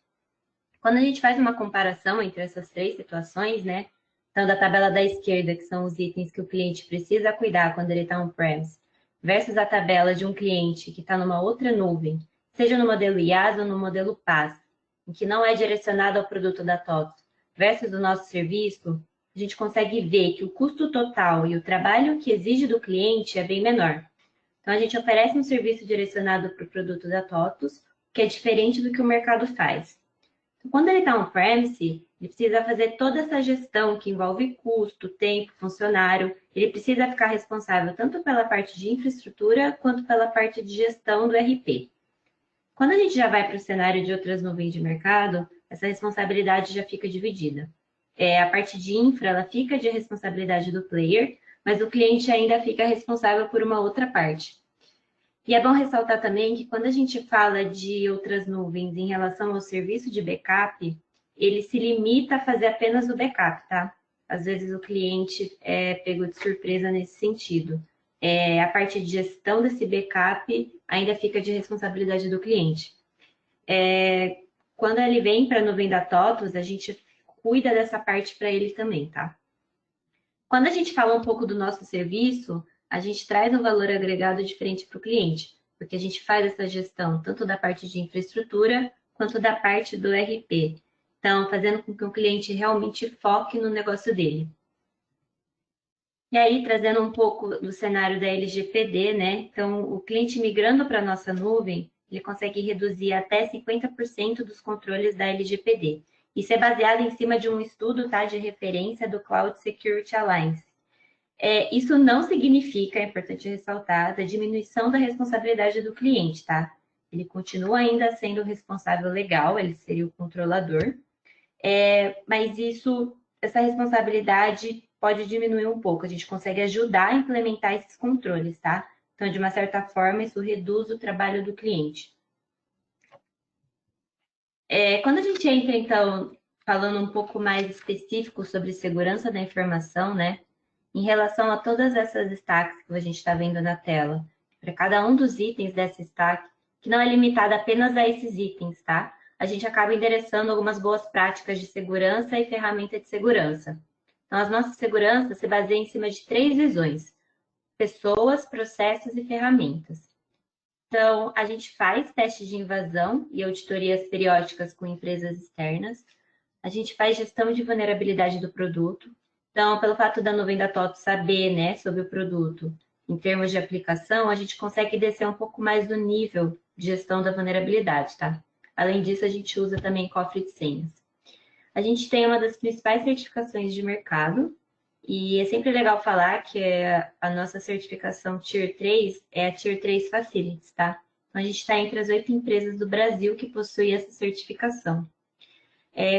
Quando a gente faz uma comparação entre essas 3 situações, né, então da tabela da esquerda, que são os itens que o cliente precisa cuidar quando ele está on-premise, versus a tabela de um cliente que está numa outra nuvem, seja no modelo IaaS ou no modelo PaaS, em que não é direcionado ao produto da TOTVS, versus o nosso serviço, a gente consegue ver que o custo total e o trabalho que exige do cliente é bem menor. Então, a gente oferece um serviço direcionado para o produto da TOTVS, que é diferente do que o mercado faz. Então, quando ele está on-premise, ele precisa fazer toda essa gestão que envolve custo, tempo, funcionário. Ele precisa ficar responsável tanto pela parte de infraestrutura quanto pela parte de gestão do RP. Quando a gente já vai para o cenário de outras nuvens de mercado, essa responsabilidade já fica dividida. A parte de infra, ela fica de responsabilidade do player, mas o cliente ainda fica responsável por uma outra parte. E é bom ressaltar também que quando a gente fala de outras nuvens em relação ao serviço de backup, ele se limita a fazer apenas o backup, tá? Às vezes o cliente é pego de surpresa nesse sentido. A parte de gestão desse backup ainda fica de responsabilidade do cliente. Quando ele vem para a nuvem da TOTVS, a gente cuida dessa parte para ele também, tá? Quando a gente fala um pouco do nosso serviço, a gente traz um valor agregado diferente para o cliente, porque a gente faz essa gestão tanto da parte de infraestrutura quanto da parte do RP. Então, fazendo com que o cliente realmente foque no negócio dele. E aí, trazendo um pouco do cenário da LGPD, né? Então, o cliente migrando para a nossa nuvem, ele consegue reduzir até 50% dos controles da LGPD. Isso é baseado em cima de um estudo, tá, de referência do Cloud Security Alliance. Isso não significa, é importante ressaltar, a diminuição da responsabilidade do cliente, tá? Ele continua ainda sendo o responsável legal, ele seria o controlador, mas essa responsabilidade pode diminuir um pouco, a gente consegue ajudar a implementar esses controles, tá? Então, de uma certa forma, isso reduz o trabalho do cliente. Quando a gente entra, então, falando um pouco mais específico sobre segurança da informação, né? Em relação a todas essas stacks que a gente está vendo na tela, para cada um dos itens dessa stack, que não é limitada apenas a esses itens, tá? A gente acaba endereçando algumas boas práticas de segurança e ferramenta de segurança. Então, as nossas seguranças se baseiam em cima de 3 visões: pessoas, processos e ferramentas. Então, a gente faz testes de invasão e auditorias periódicas com empresas externas. A gente faz gestão de vulnerabilidade do produto. Então, pelo fato da nuvem da TOTO saber, né, sobre o produto, em termos de aplicação, a gente consegue descer um pouco mais do nível de gestão da vulnerabilidade, tá? Além disso, a gente usa também cofre de senhas. A gente tem uma das principais certificações de mercado, e é sempre legal falar que a nossa certificação Tier 3 é a Tier 3 Facilities, tá? Então, a gente está entre as 8 empresas do Brasil que possuem essa certificação.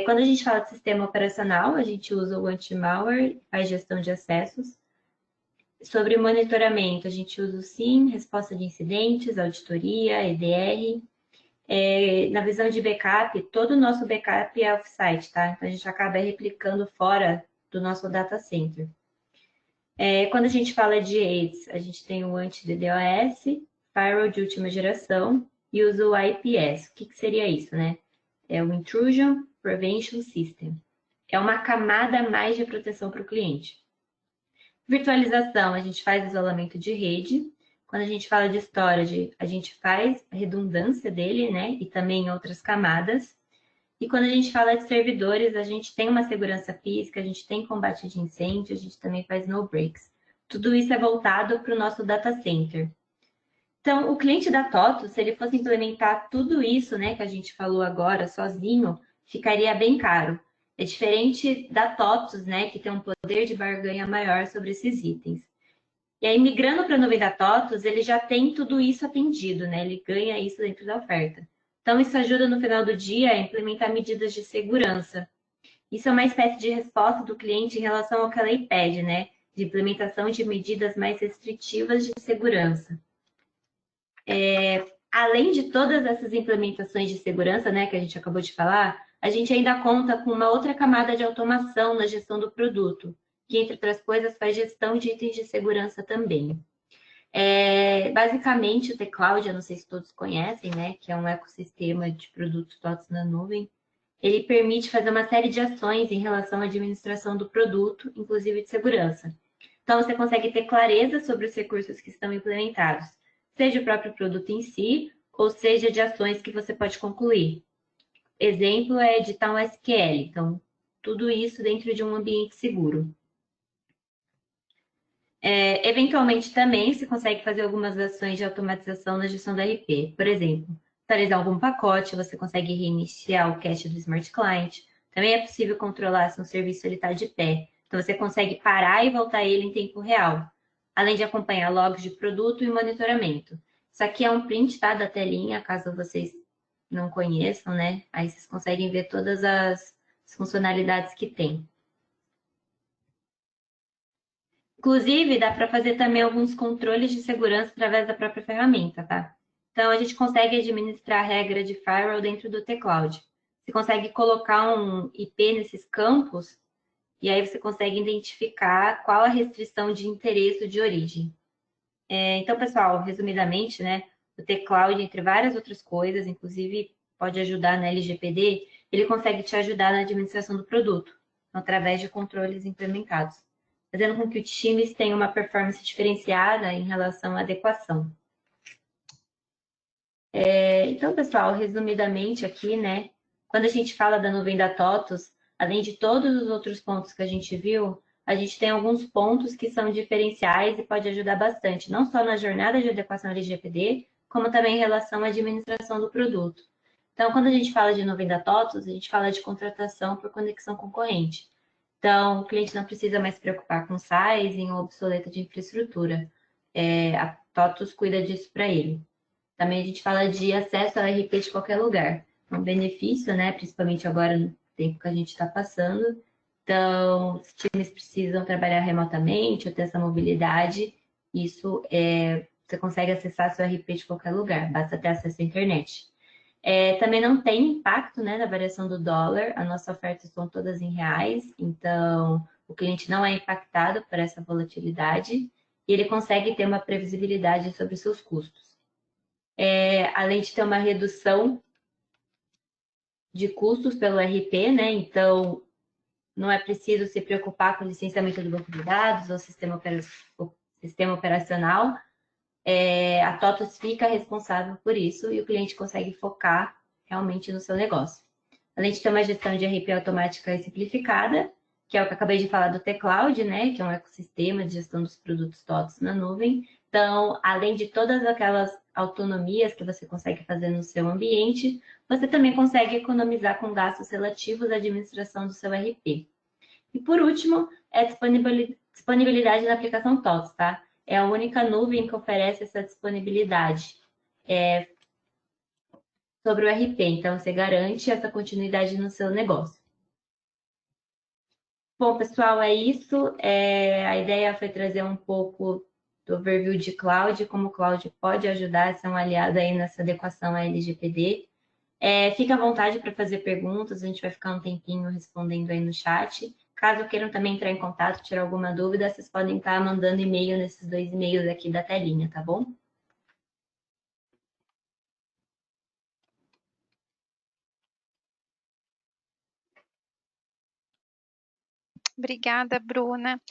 Quando a gente fala de sistema operacional, a gente usa o anti-malware, faz gestão de acessos. Sobre monitoramento, a gente usa o SIEM, resposta de incidentes, auditoria, EDR. Na visão de backup, todo o nosso backup é off-site, tá? Então, a gente acaba replicando fora do nosso data center. Quando a gente fala de AIDS, a gente tem o anti-DDoS, firewall de última geração e usa o IPS. O que seria isso, né? É o Intrusion Prevention System. É uma camada a mais de proteção para o cliente. Virtualização, a gente faz isolamento de rede. Quando a gente fala de storage, a gente faz a redundância dele, né? E também outras camadas. E quando a gente fala de servidores, a gente tem uma segurança física, a gente tem combate de incêndio, a gente também faz no breaks. Tudo isso é voltado para o nosso data center. Então, o cliente da TOTO, se ele fosse implementar tudo isso, né, que a gente falou agora, sozinho, ficaria bem caro. É diferente da TOTOS, né, que tem um poder de barganha maior sobre esses itens. E aí, migrando para a nuvem da TOTOS, ele já tem tudo isso atendido, né, ele ganha isso dentro da oferta. Então, isso ajuda no final do dia a implementar medidas de segurança. Isso é uma espécie de resposta do cliente em relação ao que a lei pede, né, de implementação de medidas mais restritivas de segurança. Além de todas essas implementações de segurança, né, que a gente acabou de falar, a gente ainda conta com uma outra camada de automação na gestão do produto, que, entre outras coisas, faz gestão de itens de segurança também. Basicamente, o T-Cloud, eu não sei se todos conhecem, né, que é um ecossistema de produtos TOTOS na nuvem, ele permite fazer uma série de ações em relação à administração do produto, inclusive de segurança. Então, você consegue ter clareza sobre os recursos que estão implementados, seja o próprio produto em si, ou seja de ações que você pode concluir. Exemplo é editar um SQL, então, tudo isso dentro de um ambiente seguro. Eventualmente também se consegue fazer algumas ações de automatização na gestão da RP. Por exemplo, atualizar algum pacote, você consegue reiniciar o cache do Smart Client. Também é possível controlar se um serviço está de pé. Então, você consegue parar e voltar ele em tempo real, além de acompanhar logs de produto e monitoramento. Isso aqui é um print, tá, da telinha, caso vocês não conheçam, né? Aí vocês conseguem ver todas as funcionalidades que tem. Inclusive, dá para fazer também alguns controles de segurança através da própria ferramenta, tá? Então, a gente consegue administrar a regra de firewall dentro do T-Cloud. Você consegue colocar um IP nesses campos e aí você consegue identificar qual a restrição de interesse de origem. Então, pessoal, resumidamente, né, o T-Cloud, entre várias outras coisas, inclusive pode ajudar na LGPD, ele consegue te ajudar na administração do produto, através de controles implementados, fazendo com que os times tenham uma performance diferenciada em relação à adequação. Então, pessoal, resumidamente aqui, né, quando a gente fala da nuvem da TOTOS, além de todos os outros pontos que a gente viu, a gente tem alguns pontos que são diferenciais e pode ajudar bastante, não só na jornada de adequação LGPD, como também em relação à administração do produto. Então, quando a gente fala de nuvem da TOTOS, a gente fala de contratação por conexão concorrente. Então, o cliente não precisa mais se preocupar com sizing ou obsoleta de infraestrutura. A TOTOS cuida disso para ele. Também a gente fala de acesso ao RP de qualquer lugar. É um benefício, né? Principalmente agora no tempo que a gente está passando. Então, os times precisam trabalhar remotamente ou ter essa mobilidade. Isso você consegue acessar seu RP de qualquer lugar, basta ter acesso à internet. Também não tem impacto, né, na variação do dólar. A nossa oferta são todas em reais, então o cliente não é impactado por essa volatilidade e ele consegue ter uma previsibilidade sobre seus custos. Além de ter uma redução de custos pelo RP, né? Então não é preciso se preocupar com o licenciamento do banco de dados ou sistema operacional. A TOTUS fica responsável por isso e o cliente consegue focar realmente no seu negócio. Além de ter uma gestão de RP automática e simplificada, que é o que eu acabei de falar do T-Cloud, né, que é um ecossistema de gestão dos produtos TOTUS na nuvem. Então, além de todas aquelas autonomias que você consegue fazer no seu ambiente, você também consegue economizar com gastos relativos à administração do seu RP. E por último, é disponibilidade na aplicação TOTUS, tá? É a única nuvem que oferece essa disponibilidade sobre o RP. Então, você garante essa continuidade no seu negócio. Bom, pessoal, é isso. A ideia foi trazer um pouco do overview de cloud, como o cloud pode ajudar a ser um aliado aí nessa adequação à LGPD. Fica à vontade para fazer perguntas, a gente vai ficar um tempinho respondendo aí no chat. Caso queiram também entrar em contato, tirar alguma dúvida, vocês podem estar mandando e-mail nesses 2 e-mails aqui da telinha, tá bom? Obrigada, Bruna.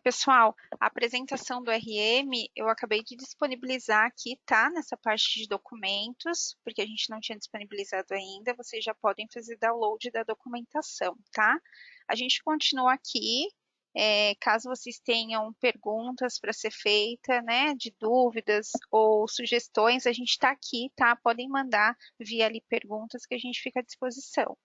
Pessoal, a apresentação do RM eu acabei de disponibilizar aqui, tá? Nessa parte de documentos, porque a gente não tinha disponibilizado ainda. Vocês já podem fazer download da documentação, tá? A gente continua aqui. Caso vocês tenham perguntas para ser feita, né, de dúvidas ou sugestões, a gente está aqui, tá? Podem mandar via ali perguntas que a gente fica à disposição.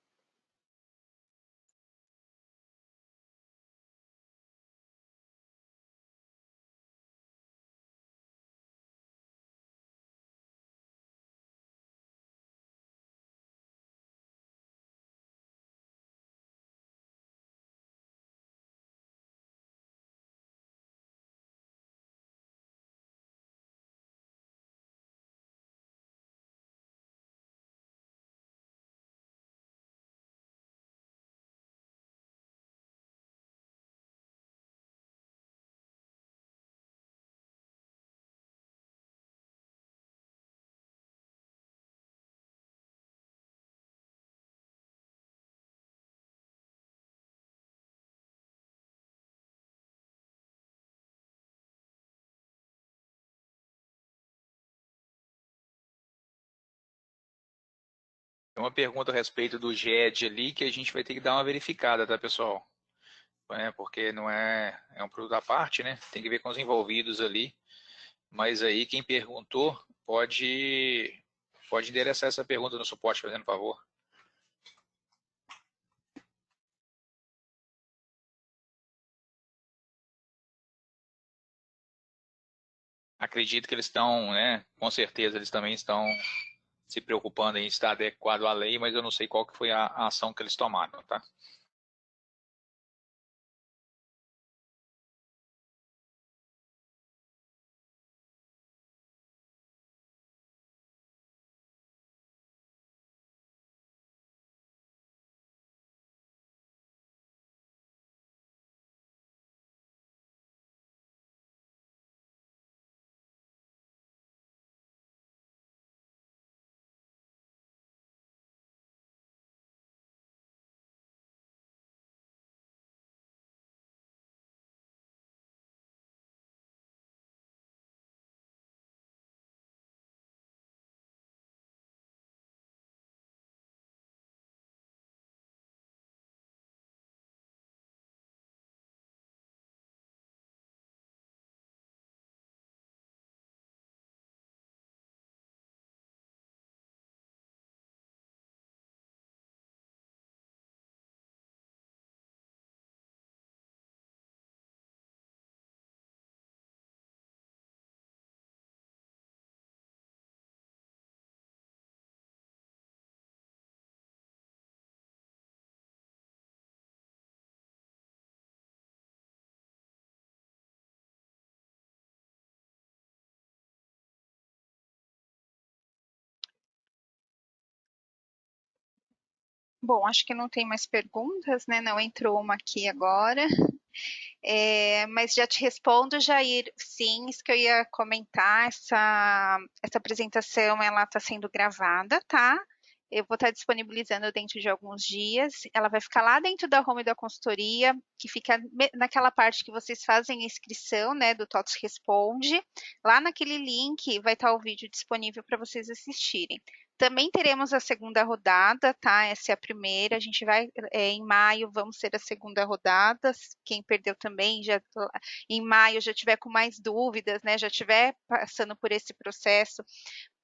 Tem uma pergunta a respeito do GED ali que a gente vai ter que dar uma verificada, tá, pessoal? Porque não é um produto à parte, né? Tem que ver com os envolvidos ali. Mas aí quem perguntou pode endereçar essa pergunta no suporte, fazendo favor. Acredito que eles estão, né? Com certeza eles também estão se preocupando em estar adequado à lei, mas eu não sei qual que foi a ação que eles tomaram, tá? Bom, acho que não tem mais perguntas, né? Não entrou uma aqui agora. Mas já te respondo, Jair, sim, isso que eu ia comentar, essa apresentação, ela está sendo gravada, tá? Eu vou estar disponibilizando dentro de alguns dias, ela vai ficar lá dentro da home da consultoria, que fica naquela parte que vocês fazem a inscrição, né, do TOTS Responde, lá naquele link vai estar o vídeo disponível para vocês assistirem. Também teremos a segunda rodada, tá? Essa é a primeira. A gente vai em maio, vamos ter a segunda rodada. Quem perdeu também, já em maio já tiver com mais dúvidas, né? Já tiver passando por esse processo,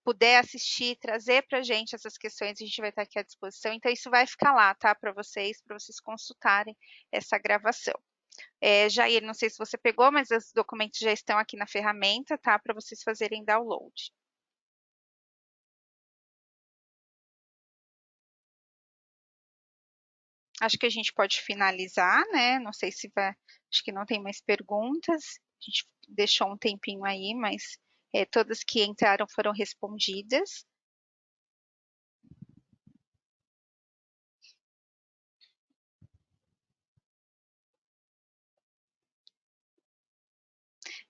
puder assistir, trazer para a gente essas questões, a gente vai estar aqui à disposição. Então, isso vai ficar lá, tá? Para vocês consultarem essa gravação. Jair, não sei se você pegou, mas os documentos já estão aqui na ferramenta, tá? Para vocês fazerem download. Acho que a gente pode finalizar, né? Não sei se vai. Acho que não tem mais perguntas. A gente deixou um tempinho aí, mas todas que entraram foram respondidas.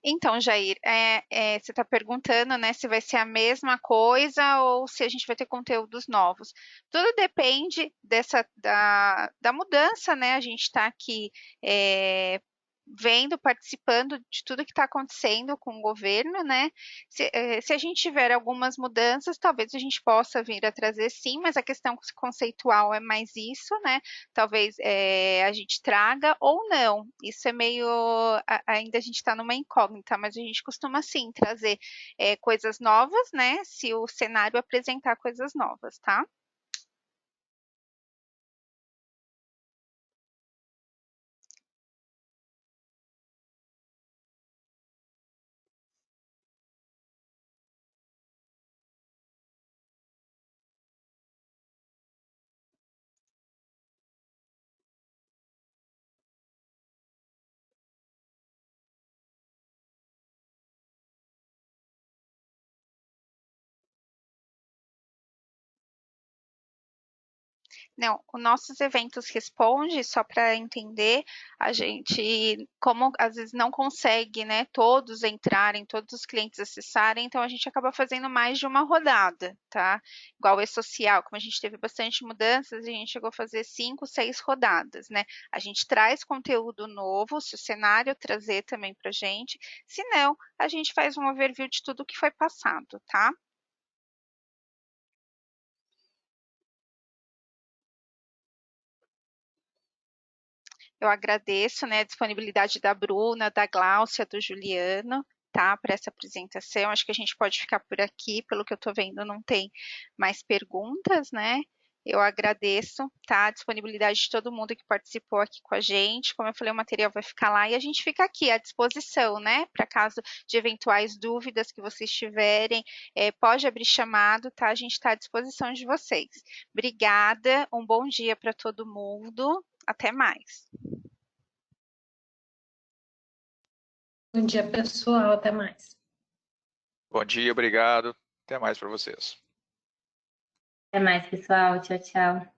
Então, Jair, você está perguntando, né, se vai ser a mesma coisa ou se a gente vai ter conteúdos novos. Tudo depende da mudança, né? A gente está aqui vendo, participando de tudo que está acontecendo com o governo, né? Se a gente tiver algumas mudanças, talvez a gente possa vir a trazer sim, mas a questão conceitual é mais isso, né? Talvez a gente traga ou não. Isso é meio. Ainda a gente está numa incógnita, mas a gente costuma sim trazer coisas novas, né? Se o cenário apresentar coisas novas, tá? Não, os nossos eventos responde, só para entender, a gente, como às vezes não consegue, né, todos entrarem, todos os clientes acessarem, então a gente acaba fazendo mais de uma rodada, tá? Igual o E-Social, como a gente teve bastante mudanças, a gente chegou a fazer 5, 6 rodadas, né? A gente traz conteúdo novo, se o cenário trazer também pra gente, se não, a gente faz um overview de tudo que foi passado, tá? Eu agradeço, né, a disponibilidade da Bruna, da Gláucia, do Juliano, tá, para essa apresentação. Acho que a gente pode ficar por aqui, pelo que eu estou vendo, não tem mais perguntas, né? Eu agradeço, tá, a disponibilidade de todo mundo que participou aqui com a gente. Como eu falei, o material vai ficar lá e a gente fica aqui à disposição, né, para caso de eventuais dúvidas que vocês tiverem, pode abrir chamado, tá? A gente está à disposição de vocês. Obrigada, um bom dia para todo mundo. Até mais. Bom dia, pessoal. Até mais. Bom dia, obrigado. Até mais para vocês. Até mais, pessoal. Tchau, tchau.